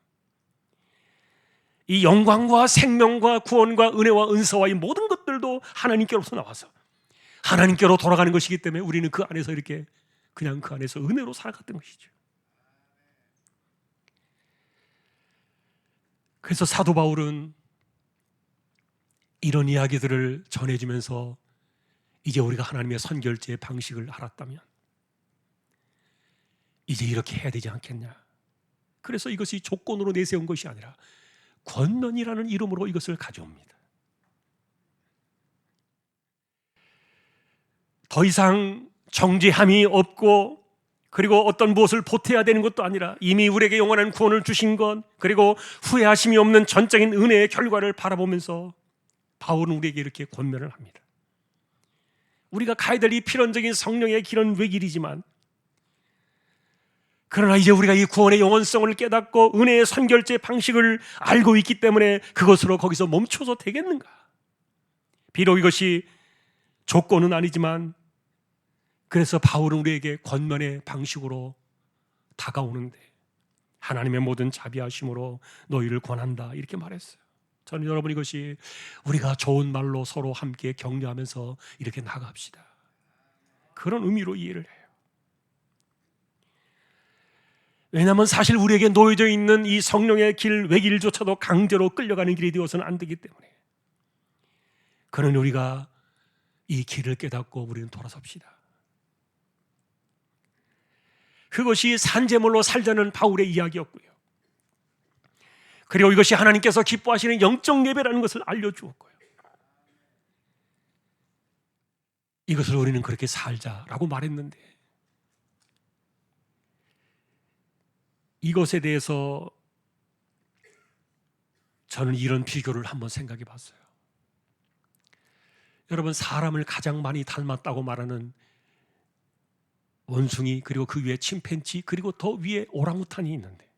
이 영광과 생명과 구원과 은혜와 은사와 이 모든 것들도 하나님께로부터 나와서 하나님께로 돌아가는 것이기 때문에 우리는 그 안에서 이렇게 그냥 그 안에서 은혜로 살아갔던 것이죠. 그래서 사도 바울은 이런 이야기들을 전해주면서 이제 우리가 하나님의 선결제의 방식을 알았다면 이제 이렇게 해야 되지 않겠냐. 그래서 이것이 조건으로 내세운 것이 아니라 권면이라는 이름으로 이것을 가져옵니다. 더 이상 정죄함이 없고, 그리고 어떤 무엇을 보태야 되는 것도 아니라 이미 우리에게 영원한 구원을 주신 것, 그리고 후회하심이 없는 전적인 은혜의 결과를 바라보면서 바울은 우리에게 이렇게 권면을 합니다. 우리가 가야 될 이 필연적인 성령의 길은 외길이지만, 그러나 이제 우리가 이 구원의 영원성을 깨닫고 은혜의 선결제 방식을 알고 있기 때문에 그것으로 거기서 멈춰서 되겠는가? 비록 이것이 조건은 아니지만, 그래서 바울은 우리에게 권면의 방식으로 다가오는데 하나님의 모든 자비하심으로 너희를 권한다, 이렇게 말했어요. 저는 여러분, 이것이 우리가 좋은 말로 서로 함께 격려하면서 이렇게 나갑시다. 그런 의미로 이해를 해요. 왜냐하면 사실 우리에게 놓여져 있는 이 성령의 길, 외길조차도 강제로 끌려가는 길이 되어서는 안 되기 때문에, 그러니 우리가 이 길을 깨닫고 우리는 돌아섭시다. 그것이 산재물로 살자는 바울의 이야기였고요. 그리고 이것이 하나님께서 기뻐하시는 영적 예배라는 것을 알려주었고요. 이것을 우리는 그렇게 살자라고 말했는데, 이것에 대해서 저는 이런 비교를 한번 생각해 봤어요. 여러분, 사람을 가장 많이 닮았다고 말하는 원숭이, 그리고 그 위에 침팬지, 그리고 더 위에 오랑우탄이 있는데,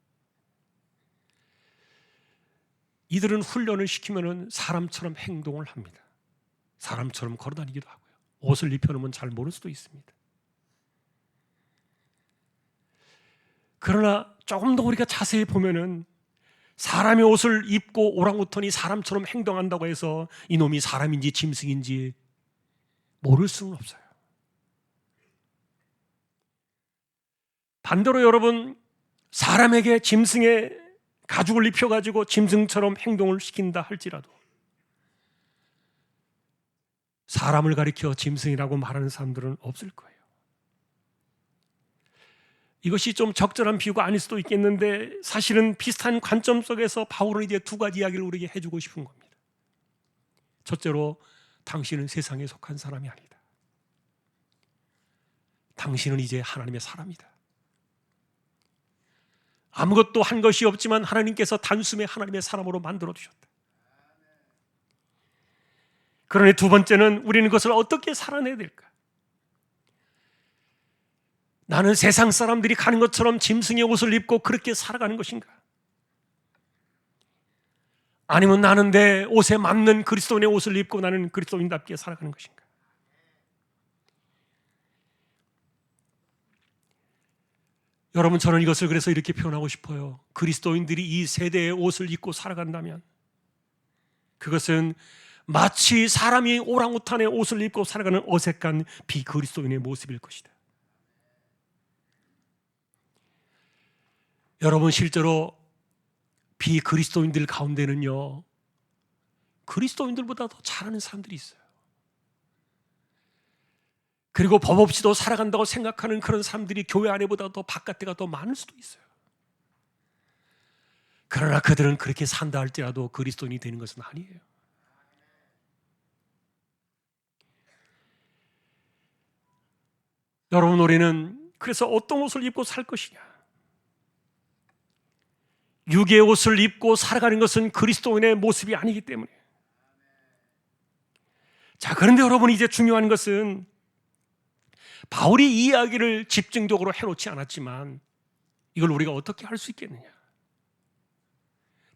이들은 훈련을 시키면 사람처럼 행동을 합니다. 사람처럼 걸어다니기도 하고요. 옷을 입혀놓으면 잘 모를 수도 있습니다. 그러나 조금 더 우리가 자세히 보면은 사람의 옷을 입고 오랑우탄이 사람처럼 행동한다고 해서 이놈이 사람인지 짐승인지 모를 수는 없어요. 반대로 여러분, 사람에게 짐승의 가죽을 입혀가지고 짐승처럼 행동을 시킨다 할지라도 사람을 가리켜 짐승이라고 말하는 사람들은 없을 거예요. 이것이 좀 적절한 비유가 아닐 수도 있겠는데, 사실은 비슷한 관점 속에서 바울은 이제 두 가지 이야기를 우리에게 해주고 싶은 겁니다. 첫째로, 당신은 세상에 속한 사람이 아니다. 당신은 이제 하나님의 사람이다. 아무것도 한 것이 없지만 하나님께서 단숨에 하나님의 사람으로 만들어 주셨다. 그러니 두 번째는, 우리는 그것을 어떻게 살아내야 될까? 나는 세상 사람들이 가는 것처럼 짐승의 옷을 입고 그렇게 살아가는 것인가? 아니면 나는 내 옷에 맞는 그리스도인의 옷을 입고 나는 그리스도인답게 살아가는 것인가? 여러분, 저는 이것을 그래서 이렇게 표현하고 싶어요. 그리스도인들이 이 세대의 옷을 입고 살아간다면 그것은 마치 사람이 오랑우탄의 옷을 입고 살아가는 어색한 비그리스도인의 모습일 것이다. 여러분, 실제로 비그리스도인들 가운데는요, 그리스도인들보다 더 잘하는 사람들이 있어요. 그리고 법 없이도 살아간다고 생각하는 그런 사람들이 교회 안에보다 더 바깥에가 더 많을 수도 있어요. 그러나 그들은 그렇게 산다 할지라도 그리스도인이 되는 것은 아니에요. 여러분, 우리는 그래서 어떤 옷을 입고 살 것이냐? 육의 옷을 입고 살아가는 것은 그리스도인의 모습이 아니기 때문에. 자, 그런데 여러분, 이제 중요한 것은 바울이 이 이야기를 집중적으로 해놓지 않았지만 이걸 우리가 어떻게 할 수 있겠느냐?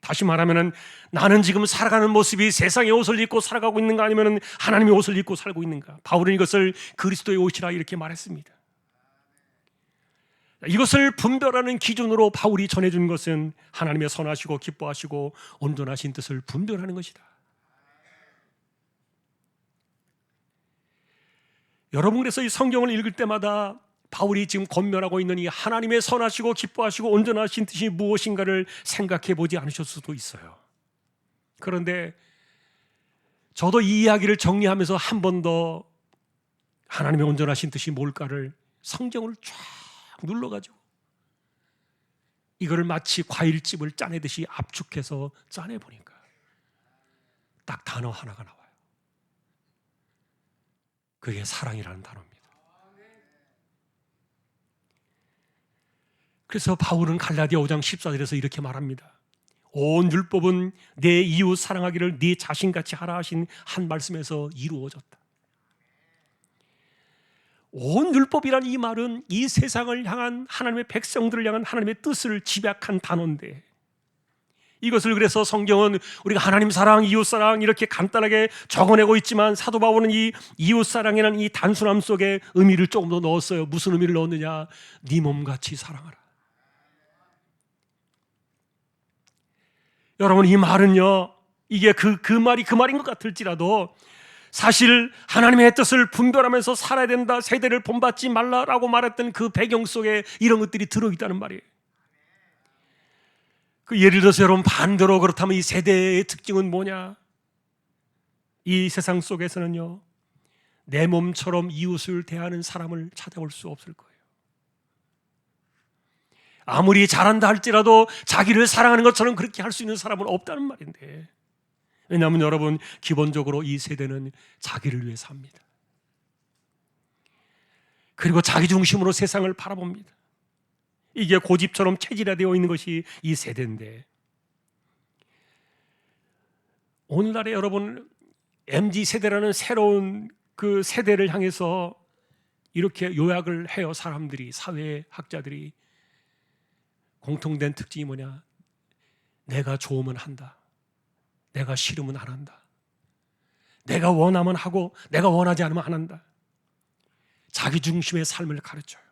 다시 말하면 나는 지금 살아가는 모습이 세상의 옷을 입고 살아가고 있는가, 아니면 하나님의 옷을 입고 살고 있는가? 바울은 이것을 그리스도의 옷이라 이렇게 말했습니다. 이것을 분별하는 기준으로 바울이 전해준 것은 하나님의 선하시고 기뻐하시고 온전하신 뜻을 분별하는 것이다. 여러분, 그래서 이 성경을 읽을 때마다 바울이 지금 권면하고 있는 이 하나님의 선하시고 기뻐하시고 온전하신 뜻이 무엇인가를 생각해 보지 않으셨을 수도 있어요. 그런데 저도 이 이야기를 정리하면서 한 번 더 하나님의 온전하신 뜻이 뭘까를 성경을 쫙 눌러가지고 이거를 마치 과일집을 짜내듯이 압축해서 짜내보니까 딱 단어 하나가 나와요. 그게 사랑이라는 단어입니다. 그래서 바울은 갈라디아 5장 14절에서 이렇게 말합니다. 온 율법은 내 이웃 사랑하기를 네 자신같이 하라 하신 한 말씀에서 이루어졌다. 온 율법이란 이 말은 이 세상을 향한 하나님의 백성들을 향한 하나님의 뜻을 집약한 단어인데, 이것을 그래서 성경은 우리가 하나님 사랑, 이웃 사랑 이렇게 간단하게 적어내고 있지만 사도 바울은 이 이웃 사랑이라는 이 단순함 속에 의미를 조금 더 넣었어요. 무슨 의미를 넣었느냐? 네 몸같이 사랑하라. 여러분, 이 말은요, 이게 그 말인 것 같을지라도 사실 하나님의 뜻을 분별하면서 살아야 된다, 세대를 본받지 말라라고 말했던 그 배경 속에 이런 것들이 들어있다는 말이에요. 그 예를 들어서 여러분, 반대로 그렇다면 이 세대의 특징은 뭐냐? 이 세상 속에서는요, 내 몸처럼 이웃을 대하는 사람을 찾아볼 수 없을 거예요. 아무리 잘한다 할지라도 자기를 사랑하는 것처럼 그렇게 할 수 있는 사람은 없다는 말인데, 왜냐하면 여러분, 기본적으로 이 세대는 자기를 위해 삽니다. 그리고 자기 중심으로 세상을 바라봅니다. 이게 고집처럼 체질화되어 있는 것이 이 세대인데, 오늘날에 여러분 MZ세대라는 새로운 그 세대를 향해서 이렇게 요약을 해요. 사람들이, 사회학자들이. 공통된 특징이 뭐냐? 내가 좋으면 한다, 내가 싫으면 안 한다, 내가 원하면 하고 내가 원하지 않으면 안 한다. 자기 중심의 삶을 가르쳐요.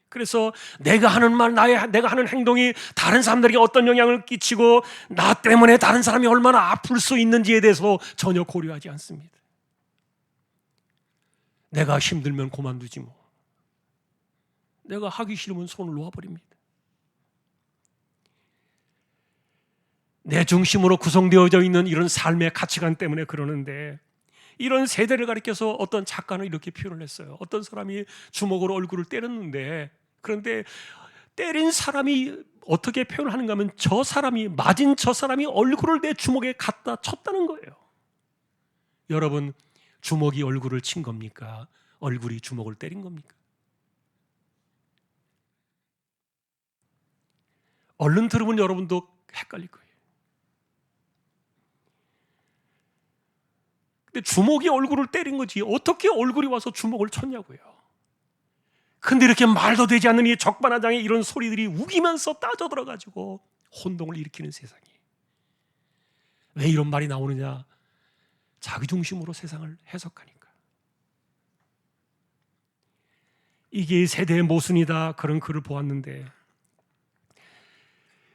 그래서 내가 하는 말, 내가 하는 행동이 다른 사람들에게 어떤 영향을 끼치고 나 때문에 다른 사람이 얼마나 아플 수 있는지에 대해서 전혀 고려하지 않습니다. 내가 힘들면 그만두지 뭐. 내가 하기 싫으면 손을 놓아버립니다. 내 중심으로 구성되어져 있는 이런 삶의 가치관 때문에 그러는데, 이런 세대를 가리켜서 어떤 작가는 이렇게 표현을 했어요. 어떤 사람이 주먹으로 얼굴을 때렸는데, 그런데 때린 사람이 어떻게 표현하는가 하면 맞은 저 사람이 얼굴을 내 주먹에 갖다 쳤다는 거예요. 여러분, 주먹이 얼굴을 친 겁니까? 얼굴이 주먹을 때린 겁니까? 얼른 들으면 여러분도 헷갈릴 거예요. 근데 주먹이 얼굴을 때린 거지 어떻게 얼굴이 와서 주먹을 쳤냐고요. 근데 이렇게 말도 되지 않는 이 적반하장의 이런 소리들이 우기면서 따져들어가지고 혼동을 일으키는 세상이. 왜 이런 말이 나오느냐? 자기 중심으로 세상을 해석하니까. 이게 세대의 모순이다, 그런 글을 보았는데,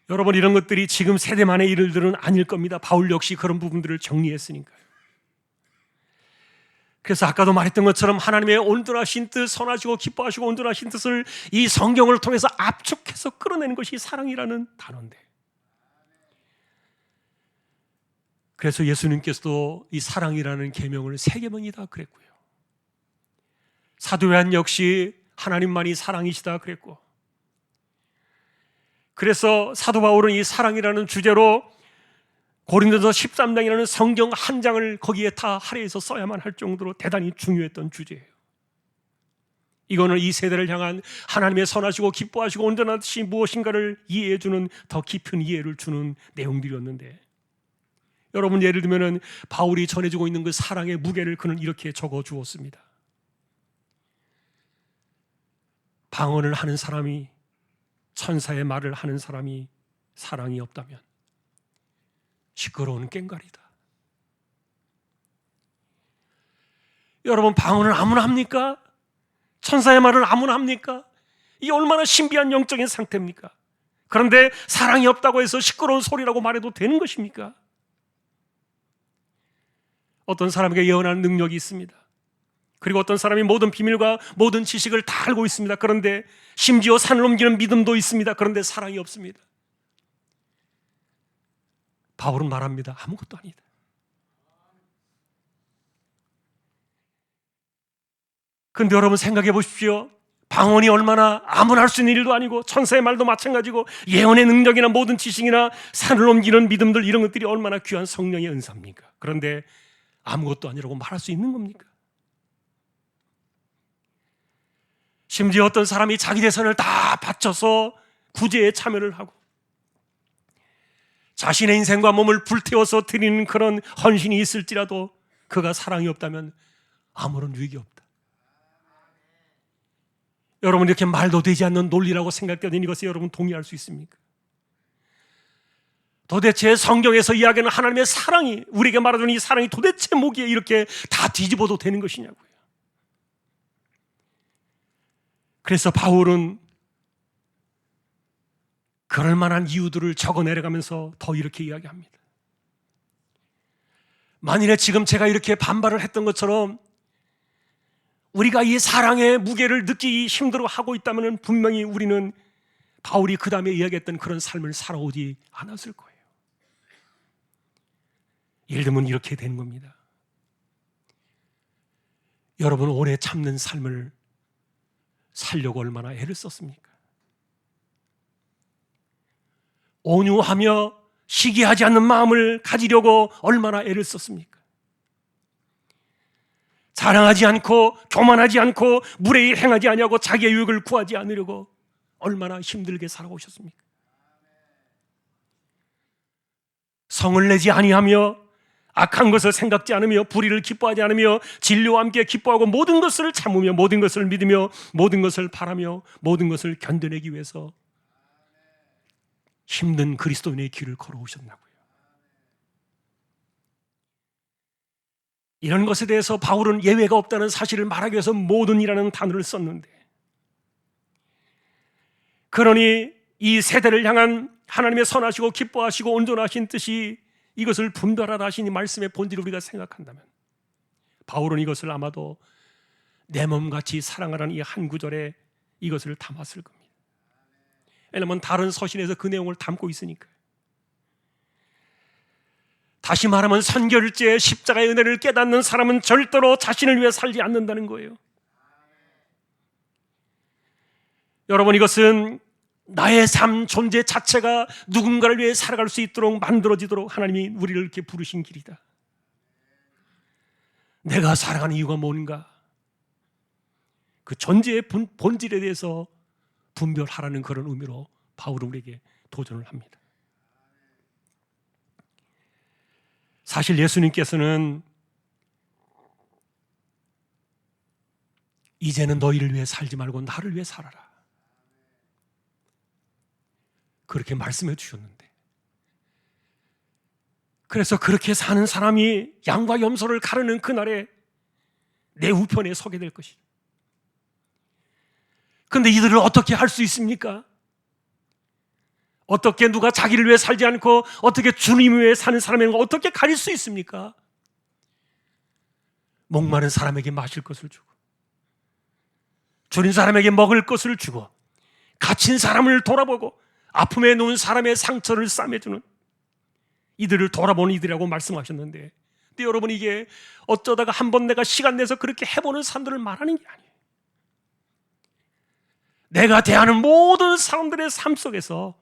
여러분, 이런 것들이 지금 세대만의 일들은 아닐 겁니다. 바울 역시 그런 부분들을 정리했으니까요. 그래서 아까도 말했던 것처럼 하나님의 온전하신 뜻, 선하시고 기뻐하시고 온전하신 뜻을 이 성경을 통해서 압축해서 끌어내는 것이 사랑이라는 단어인데, 그래서 예수님께서도 이 사랑이라는 계명을 3계명이다 그랬고요. 사도 요한 역시 하나님만이 사랑이시다 그랬고, 그래서 사도 바울은 이 사랑이라는 주제로 고린도서 13장이라는 성경 한 장을 거기에 다 할애해서 써야만 할 정도로 대단히 중요했던 주제예요. 이거는 이 세대를 향한 하나님의 선하시고 기뻐하시고 온전한 뜻이 무엇인가를 이해해주는 더 깊은 이해를 주는 내용들이었는데, 여러분, 예를 들면 바울이 전해주고 있는 그 사랑의 무게를 그는 이렇게 적어주었습니다. 방언을 하는 사람이, 천사의 말을 하는 사람이 사랑이 없다면 시끄러운 꽹과리다. 여러분, 방언을 아무나 합니까? 천사의 말을 아무나 합니까? 이 얼마나 신비한 영적인 상태입니까? 그런데 사랑이 없다고 해서 시끄러운 소리라고 말해도 되는 것입니까? 어떤 사람에게 예언하는 능력이 있습니다. 그리고 어떤 사람이 모든 비밀과 모든 지식을 다 알고 있습니다. 그런데 심지어 산을 옮기는 믿음도 있습니다. 그런데 사랑이 없습니다. 바울은 말합니다. 아무것도 아니다. 그런데 여러분, 생각해 보십시오. 방언이 얼마나 아무나 할 수 있는 일도 아니고, 천사의 말도 마찬가지고, 예언의 능력이나 모든 지식이나 산을 옮기는 믿음들, 이런 것들이 얼마나 귀한 성령의 은사입니까? 그런데 아무것도 아니라고 말할 수 있는 겁니까? 심지어 어떤 사람이 자기 재산을 다 바쳐서 구제에 참여를 하고 자신의 인생과 몸을 불태워서 드리는 그런 헌신이 있을지라도 그가 사랑이 없다면 아무런 유익이 없다. 여러분, 이렇게 말도 되지 않는 논리라고 생각되는 이것에 여러분 동의할 수 있습니까? 도대체 성경에서 이야기하는 하나님의 사랑이, 우리에게 말해주는 이 사랑이 도대체 뭐기에 이렇게 다 뒤집어도 되는 것이냐고요. 그래서 바울은 그럴 만한 이유들을 적어 내려가면서 더 이렇게 이야기합니다. 만일에 지금 제가 이렇게 반발을 했던 것처럼 우리가 이 사랑의 무게를 느끼기 힘들어하고 있다면 분명히 우리는 바울이 그 다음에 이야기했던 그런 삶을 살아오지 않았을 거예요. 예를 들면 이렇게 되는 겁니다. 여러분, 오래 참는 삶을 살려고 얼마나 애를 썼습니까? 온유하며 시기하지 않는 마음을 가지려고 얼마나 애를 썼습니까? 자랑하지 않고 교만하지 않고 무례히 행하지 아니하고 자기의 유익을 구하지 않으려고 얼마나 힘들게 살아오셨습니까? 성을 내지 아니하며 악한 것을 생각지 않으며 불의를 기뻐하지 않으며 진리와 함께 기뻐하고 모든 것을 참으며 모든 것을 믿으며 모든 것을 바라며 모든 것을 견뎌내기 위해서 힘든 그리스도인의 길을 걸어오셨나고요. 이런 것에 대해서 바울은 예외가 없다는 사실을 말하기 위해서 모든이라는 단어를 썼는데, 그러니 이 세대를 향한 하나님의 선하시고 기뻐하시고 온전하신 뜻이 이것을 분별하라 하신 이 말씀의 본질을 우리가 생각한다면 바울은 이것을 아마도 내 몸같이 사랑하라는 이 한 구절에 이것을 담았을 겁니다. 왜냐하면 다른 서신에서 그 내용을 담고 있으니까요. 다시 말하면 선결제 십자가의 은혜를 깨닫는 사람은 절대로 자신을 위해 살지 않는다는 거예요. 여러분, 이것은 나의 삶 존재 자체가 누군가를 위해 살아갈 수 있도록 만들어지도록 하나님이 우리를 이렇게 부르신 길이다. 내가 살아가는 이유가 뭔가, 그 존재의 본질에 대해서 분별하라는 그런 의미로 바울은 우리에게 도전을 합니다. 사실 예수님께서는 이제는 너희를 위해 살지 말고 나를 위해 살아라, 그렇게 말씀해 주셨는데, 그래서 그렇게 사는 사람이 양과 염소를 가르는 그날에 내 우편에 서게 될 것이다. 그런데 이들을 어떻게 할 수 있습니까? 어떻게 누가 자기를 위해 살지 않고 어떻게 주님을 위해 사는 사람에게 어떻게 가릴 수 있습니까? 목마른 사람에게 마실 것을 주고, 줄인 사람에게 먹을 것을 주고, 갇힌 사람을 돌아보고 아픔에 누운 사람의 상처를 싸매주는 이들을 돌아보는 이들이라고 말씀하셨는데, 근데 여러분, 이게 어쩌다가 한번 내가 시간 내서 그렇게 해보는 사람들을 말하는 게 아니에요. 내가 대하는 모든 사람들의 삶 속에서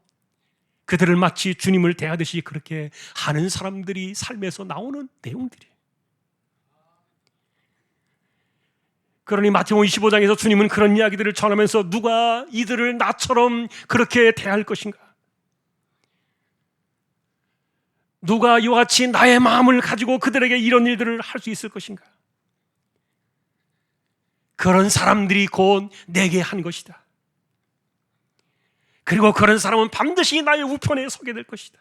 그들을 마치 주님을 대하듯이 그렇게 하는 사람들이 삶에서 나오는 내용들이에요. 그러니 마태복음 25장에서 주님은 그런 이야기들을 전하면서 누가 이들을 나처럼 그렇게 대할 것인가? 누가 이와 같이 나의 마음을 가지고 그들에게 이런 일들을 할 수 있을 것인가? 그런 사람들이 곧 내게 한 것이다. 그리고 그런 사람은 반드시 나의 우편에 서게 될 것이다.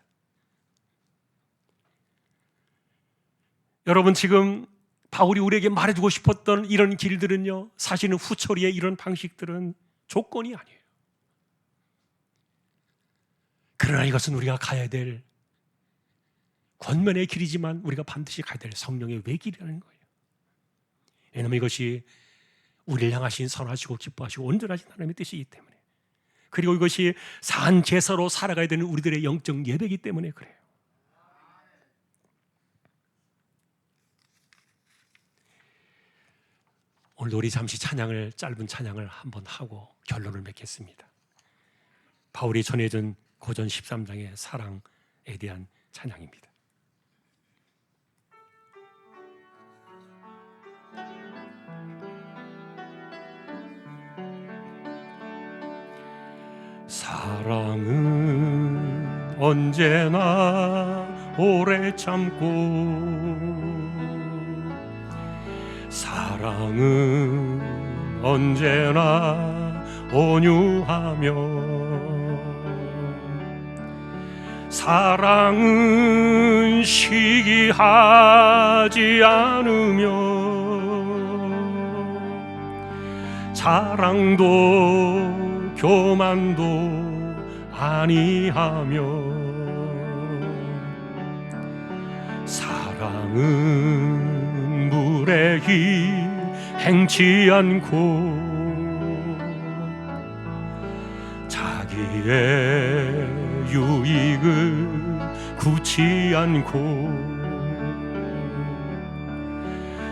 여러분, 지금 바울이 우리에게 말해주고 싶었던 이런 길들은요, 사실은 후처리의 이런 방식들은 조건이 아니에요. 그러나 이것은 우리가 가야 될 권면의 길이지만 우리가 반드시 가야 될 성령의 외길이라는 거예요. 왜냐하면 이것이 우리를 향하신 선하시고 기뻐하시고 온전하신 하나님의 뜻이기 때문에, 그리고 이것이 산 제사로 살아가야 되는 우리들의 영적 예배이기 때문에 그래요. 오늘도 우리 잠시 찬양을, 짧은 찬양을 한번 하고 결론을 맺겠습니다. 바울이 전해준 고전 13장의 사랑에 대한 찬양입니다. 사랑은 언제나 오래 참고, 사랑은 언제나 온유하며, 사랑은 시기하지 않으며, 자랑도 교만도 아니하며, 사랑은 사랑은 무례히 행치 않고 자기의 유익을 구치 않고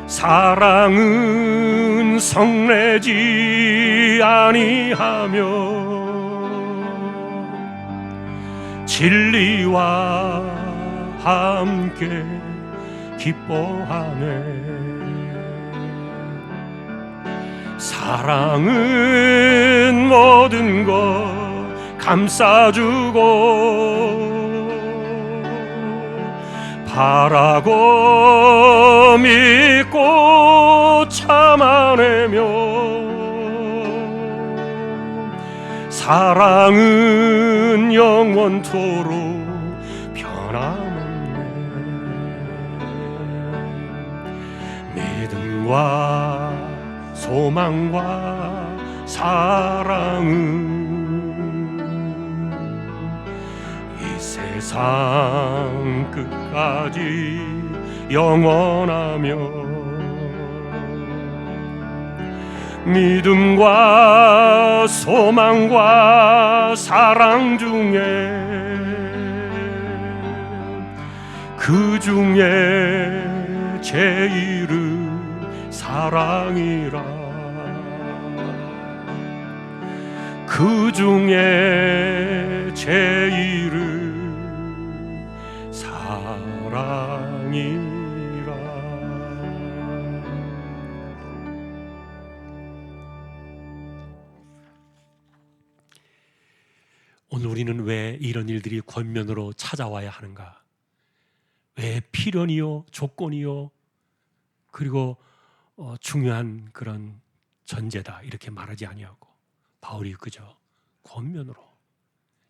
사랑은 성내지 아니하며 진리와 함께 기뻐하네. 사랑은 모든 것 감싸주고 바라고 믿고 참아내며 사랑은 영원토록 변함없네. 믿음과 소망과 사랑은 이 세상 끝까지 영원하며 믿음과 소망과 사랑 중에 그 중에 제일은 사랑이라. 그 중에 제일은 사랑이라. 오늘 우리는 왜 이런 일들이 권면으로 찾아와야 하는가? 왜 필연이요, 조건이요, 그리고 중요한 그런 전제다 이렇게 말하지 아니하고 바울이 그저 권면으로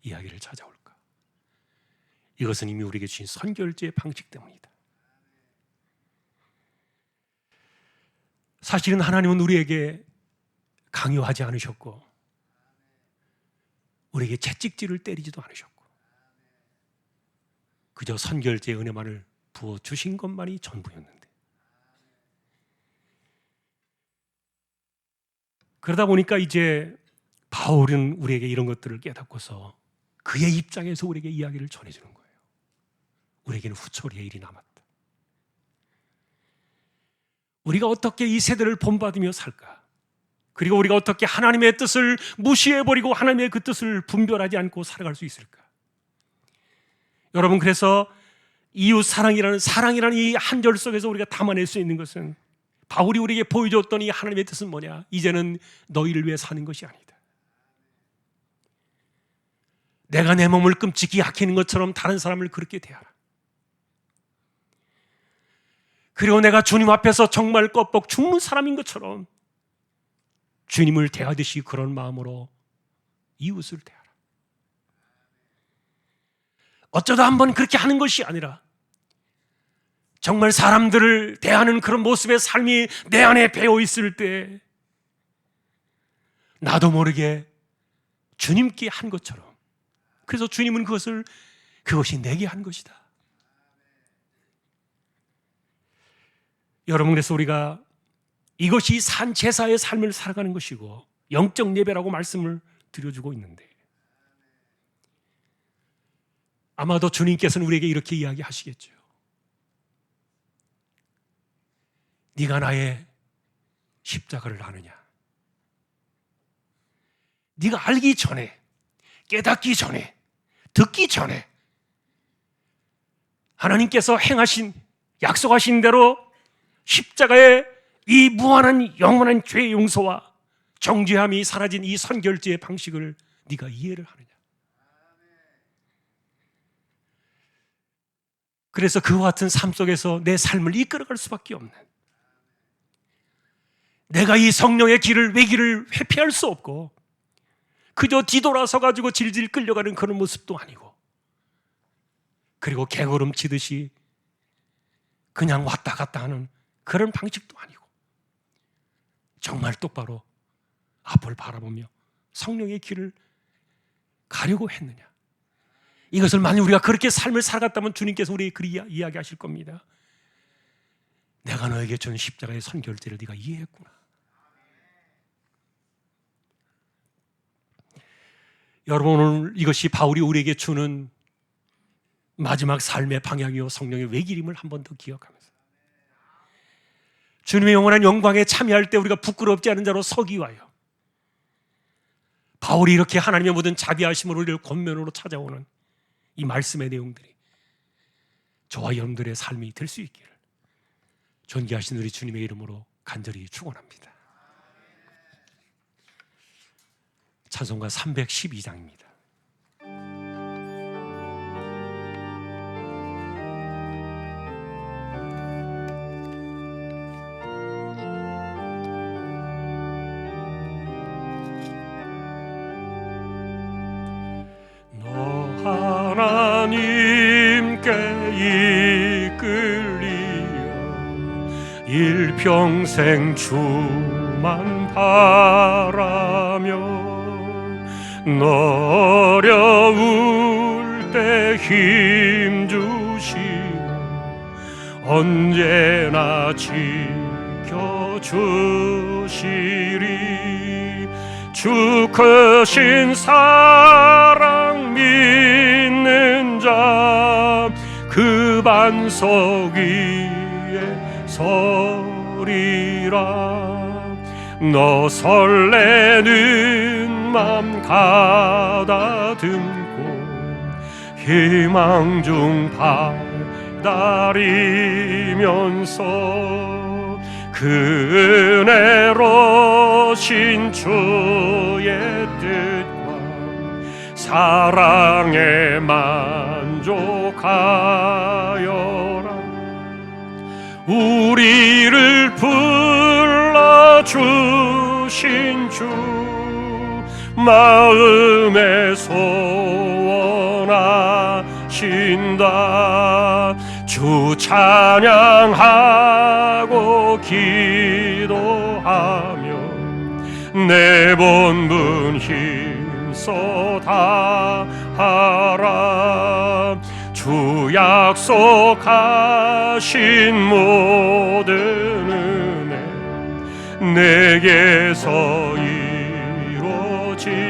이야기를 찾아올까? 이것은 이미 우리에게 주신 선결제의 방식 때문이다. 사실은 하나님은 우리에게 강요하지 않으셨고 우리에게 채찍질을 때리지도 않으셨고 그저 선결제의 은혜만을 부어주신 것만이 전부였는데, 그러다 보니까 이제 바울은 우리에게 이런 것들을 깨닫고서 그의 입장에서 우리에게 이야기를 전해주는 거예요. 우리에게는 후처리의 일이 남았다. 우리가 어떻게 이 세대를 본받으며 살까? 그리고 우리가 어떻게 하나님의 뜻을 무시해버리고 하나님의 그 뜻을 분별하지 않고 살아갈 수 있을까? 여러분, 그래서 이웃 사랑이라는 이 한 절 속에서 우리가 담아낼 수 있는 것은 바울이 우리에게 보여줬던 이 하나님의 뜻은 뭐냐? 이제는 너희를 위해 사는 것이 아니다. 내가 내 몸을 끔찍히 아끼는 것처럼 다른 사람을 그렇게 대하라. 그리고 내가 주님 앞에서 정말 껍벅 죽는 사람인 것처럼 주님을 대하듯이 그런 마음으로 이웃을 대하라. 어쩌다 한번 그렇게 하는 것이 아니라 정말 사람들을 대하는 그런 모습의 삶이 내 안에 배어 있을 때 나도 모르게 주님께 한 것처럼, 그래서 주님은 그것이 내게 한 것이다. 여러분, 그래서 우리가 이것이 산 제사의 삶을 살아가는 것이고 영적 예배라고 말씀을 드려주고 있는데, 아마도 주님께서는 우리에게 이렇게 이야기하시겠죠. 네가 나의 십자가를 아느냐? 네가 알기 전에, 깨닫기 전에, 듣기 전에 하나님께서 행하신, 약속하신 대로 십자가의 이 무한한 영원한 죄의 용서와 정죄함이 사라진 이 선결제의 방식을 네가 이해를 하느냐? 그래서 그와 같은 삶 속에서 내 삶을 이끌어갈 수밖에 없는, 내가 이 성령의 외길을 회피할 수 없고 그저 뒤돌아서 가지고 질질 끌려가는 그런 모습도 아니고, 그리고 개걸음 치듯이 그냥 왔다 갔다 하는 그런 방식도 아니고, 정말 똑바로 앞을 바라보며 성령의 길을 가려고 했느냐? 이것을 만약 우리가 그렇게 삶을 살아갔다면 주님께서 우리에게 그리 이야기하실 겁니다. 내가 너에게 준 십자가의 선결제를 네가 이해했구나. 여러분, 오늘 이것이 바울이 우리에게 주는 마지막 삶의 방향이요 성령의 외길임을 한 번 더 기억하면서 주님의 영원한 영광에 참여할 때 우리가 부끄럽지 않은 자로 서기 위하여 바울이 이렇게 하나님의 모든 자비하심으로 우리를 권면으로 찾아오는 이 말씀의 내용들이 저와 여러분들의 삶이 될 수 있기를 존귀하신 우리 주님의 이름으로 간절히 축원합니다. 찬송가 312장입니다. 하나님께 이끌리어 일평생 주만 바라며 너 어려울 때 힘주시며 언제나 지켜주시리. 주 크신 사랑 믿는 자 그 반석 위에 서리라. 너 설레는 맘 가다듬고 희망 중 발달이면서 그 은혜로 신 주의 뜻과 사랑에 만족하여라. 우리를 불러주신 주 마음에 소원하신다. 주 찬양하고 기도하며 내 본분 힘써 다하라. 주 약속하신 모든 은혜 내게서 이루어지리라.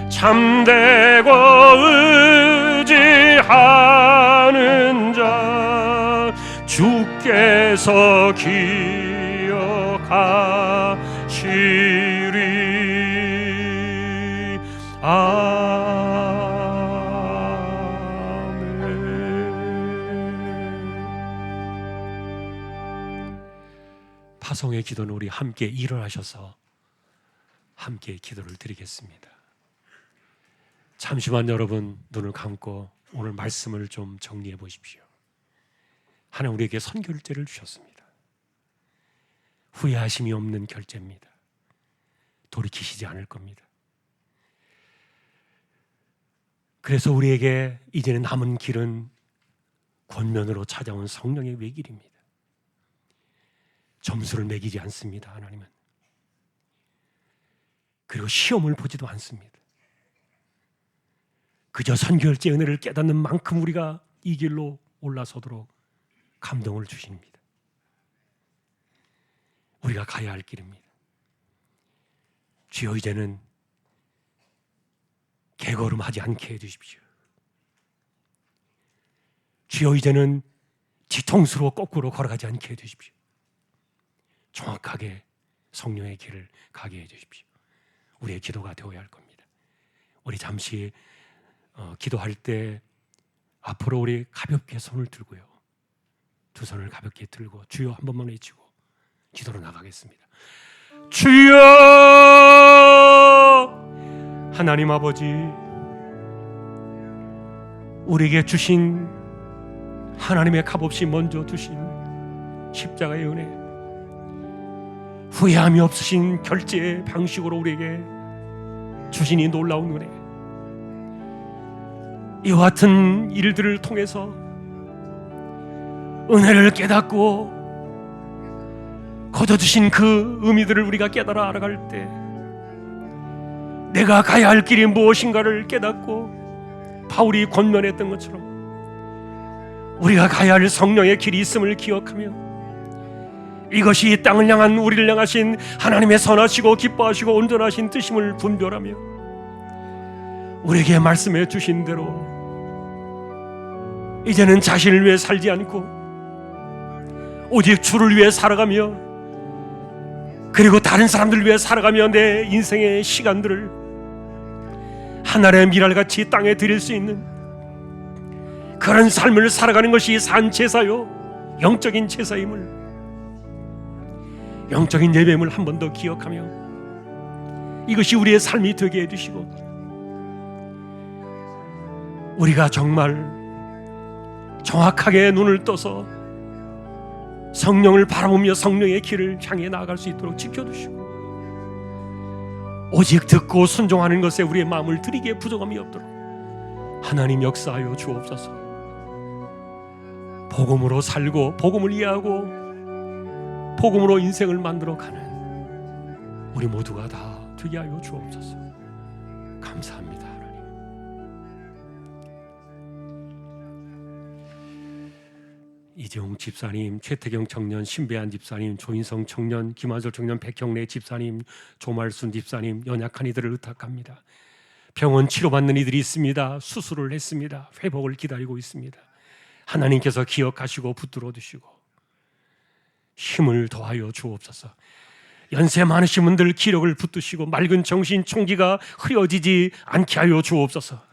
참되고 의지하는 자 주께서 기억하시리. 파송의 기도는 우리 함께 일어나셔서 함께 기도를 드리겠습니다. 잠시만 여러분 눈을 감고 오늘 말씀을 좀 정리해 보십시오. 하나님 우리에게 선결제를 주셨습니다. 후회하심이 없는 결제입니다. 돌이키시지 않을 겁니다. 그래서 우리에게 이제는 남은 길은 권면으로 찾아온 성령의 외길입니다. 점수를 매기지 않습니다. 하나님은. 그리고 시험을 보지도 않습니다. 그저 선결제 은혜를 깨닫는 만큼 우리가 이 길로 올라서도록 감동을 주십니다. 우리가 가야 할 길입니다. 주여 이제는 개걸음하지 않게 해주십시오. 주여 이제는 뒤통수로 거꾸로 걸어가지 않게 해주십시오. 정확하게 성령의 길을 가게 해주십시오. 우리의 기도가 되어야 할 겁니다. 우리 잠시 기도할 때 앞으로 우리 가볍게 손을 들고요. 두 손을 가볍게 들고 주여 한 번만 외치고 기도로 나가겠습니다. 주여 하나님 아버지, 우리에게 주신 하나님의 값없이 먼저 주신 십자가의 은혜, 후회함이 없으신 결제의 방식으로 우리에게 주신 이 놀라운 은혜, 이와 같은 일들을 통해서 은혜를 깨닫고 거둬주신 그 의미들을 우리가 깨달아 알아갈 때 내가 가야 할 길이 무엇인가를 깨닫고 바울이 권면했던 것처럼 우리가 가야 할 성령의 길이 있음을 기억하며 이것이 이 땅을 향한 우리를 향하신 하나님의 선하시고 기뻐하시고 온전하신 뜻임을 분별하며 우리에게 말씀해 주신 대로 이제는 자신을 위해 살지 않고 오직 주를 위해 살아가며 그리고 다른 사람들을 위해 살아가며 내 인생의 시간들을 하늘의 미랄같이 땅에 드릴 수 있는 그런 삶을 살아가는 것이 산제사요 영적인 제사임을 영적인 예배임을 한 번 더 기억하며 이것이 우리의 삶이 되게 해주시고 우리가 정말 정확하게 눈을 떠서 성령을 바라보며 성령의 길을 향해 나아갈 수 있도록 지켜주시고 오직 듣고 순종하는 것에 우리의 마음을 드리기에 부족함이 없도록 하나님 역사하여 주옵소서. 복음으로 살고 복음을 이해하고 복음으로 인생을 만들어가는 우리 모두가 다 되게 하여 주옵소서. 감사합니다 하나님. 이재용 집사님, 최태경 청년, 신배한 집사님, 조인성 청년, 김한솔 청년, 백형래 집사님, 조말순 집사님, 연약한 이들을 의탁합니다. 병원 치료받는 이들이 있습니다. 수술을 했습니다. 회복을 기다리고 있습니다. 하나님께서 기억하시고 붙들어 주시고 힘을 더하여 주옵소서. 연세 많으신 분들 기력을 붙드시고 맑은 정신 총기가 흐려지지 않게 하여 주옵소서.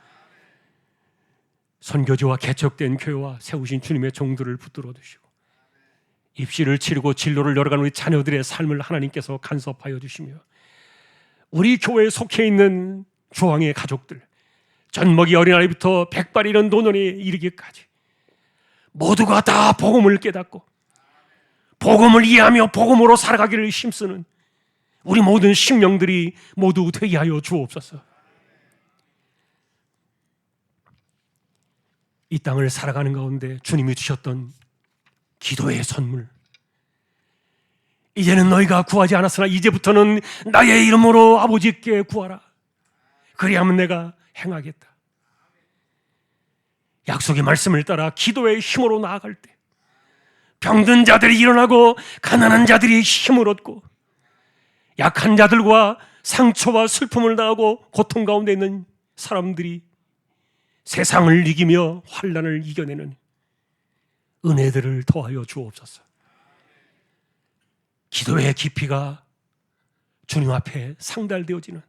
선교지와 개척된 교회와 세우신 주님의 종들을 붙들어 주시고 입시를 치르고 진로를 열어가는 우리 자녀들의 삶을 하나님께서 간섭하여 주시며 우리 교회에 속해 있는 조항의 가족들 젖먹이 어린아이부터 백발 이른 노년에 이르기까지 모두가 다 복음을 깨닫고 복음을 이해하며 복음으로 살아가기를 힘쓰는 우리 모든 심령들이 모두 되게 하여 주옵소서. 이 땅을 살아가는 가운데 주님이 주셨던 기도의 선물, 이제는 너희가 구하지 않았으나 이제부터는 나의 이름으로 아버지께 구하라. 그리하면 내가 행하겠다. 약속의 말씀을 따라 기도의 힘으로 나아갈 때 병든 자들이 일어나고 가난한 자들이 힘을 얻고 약한 자들과 상처와 슬픔을 당하고 고통 가운데 있는 사람들이 세상을 이기며 환난을 이겨내는 은혜들을 더하여 주옵소서. 기도의 깊이가 주님 앞에 상달되어지는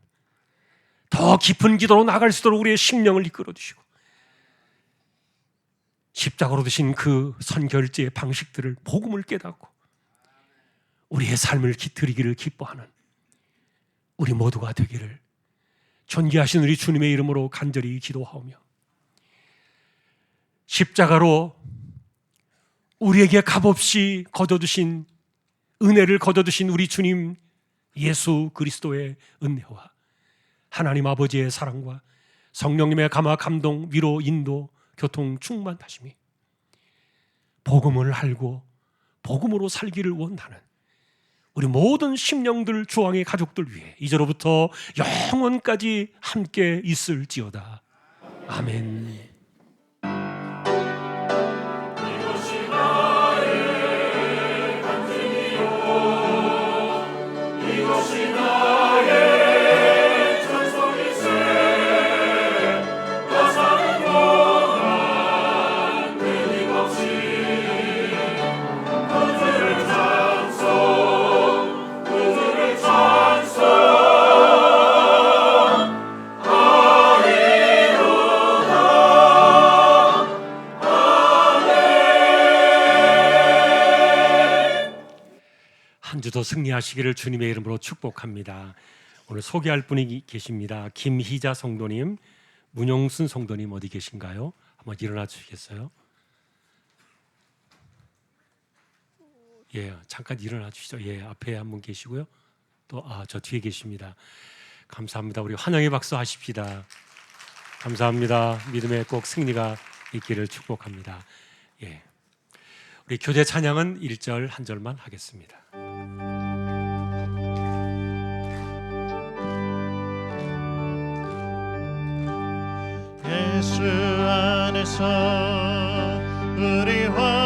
더 깊은 기도로 나아갈 수 있도록 우리의 심령을 이끌어 주시고 십자가로 드신 그 선결제의 방식들을 복음을 깨닫고 우리의 삶을 드리기를 기뻐하는 우리 모두가 되기를 존귀하신 우리 주님의 이름으로 간절히 기도하오며 십자가로 우리에게 값없이 거둬두신 은혜를 거둬두신 우리 주님 예수 그리스도의 은혜와 하나님 아버지의 사랑과 성령님의 감화 감동 위로 인도 교통 충만하심이 복음을 알고 복음으로 살기를 원하는 우리 모든 심령들 조항의 가족들 위해 이제로부터 영원까지 함께 있을지어다. 아멘. 한 주도 승리하시기를 주님의 이름으로 축복합니다. 오늘 소개할 분이 계십니다. 김희자 성도님, 문용순 성도님 어디 계신가요? 한번 일어나 주시겠어요? 예, 잠깐 일어나 주시죠. 예, 앞에 한 분 계시고요. 또 저 뒤에 계십니다. 감사합니다. 우리 환영의 박수 하십시다. 감사합니다. 믿음에 꼭 승리가 있기를 축복합니다. 예, 우리 교제 찬양은 1절 한 절만 하겠습니다. 예수 안에서 우리와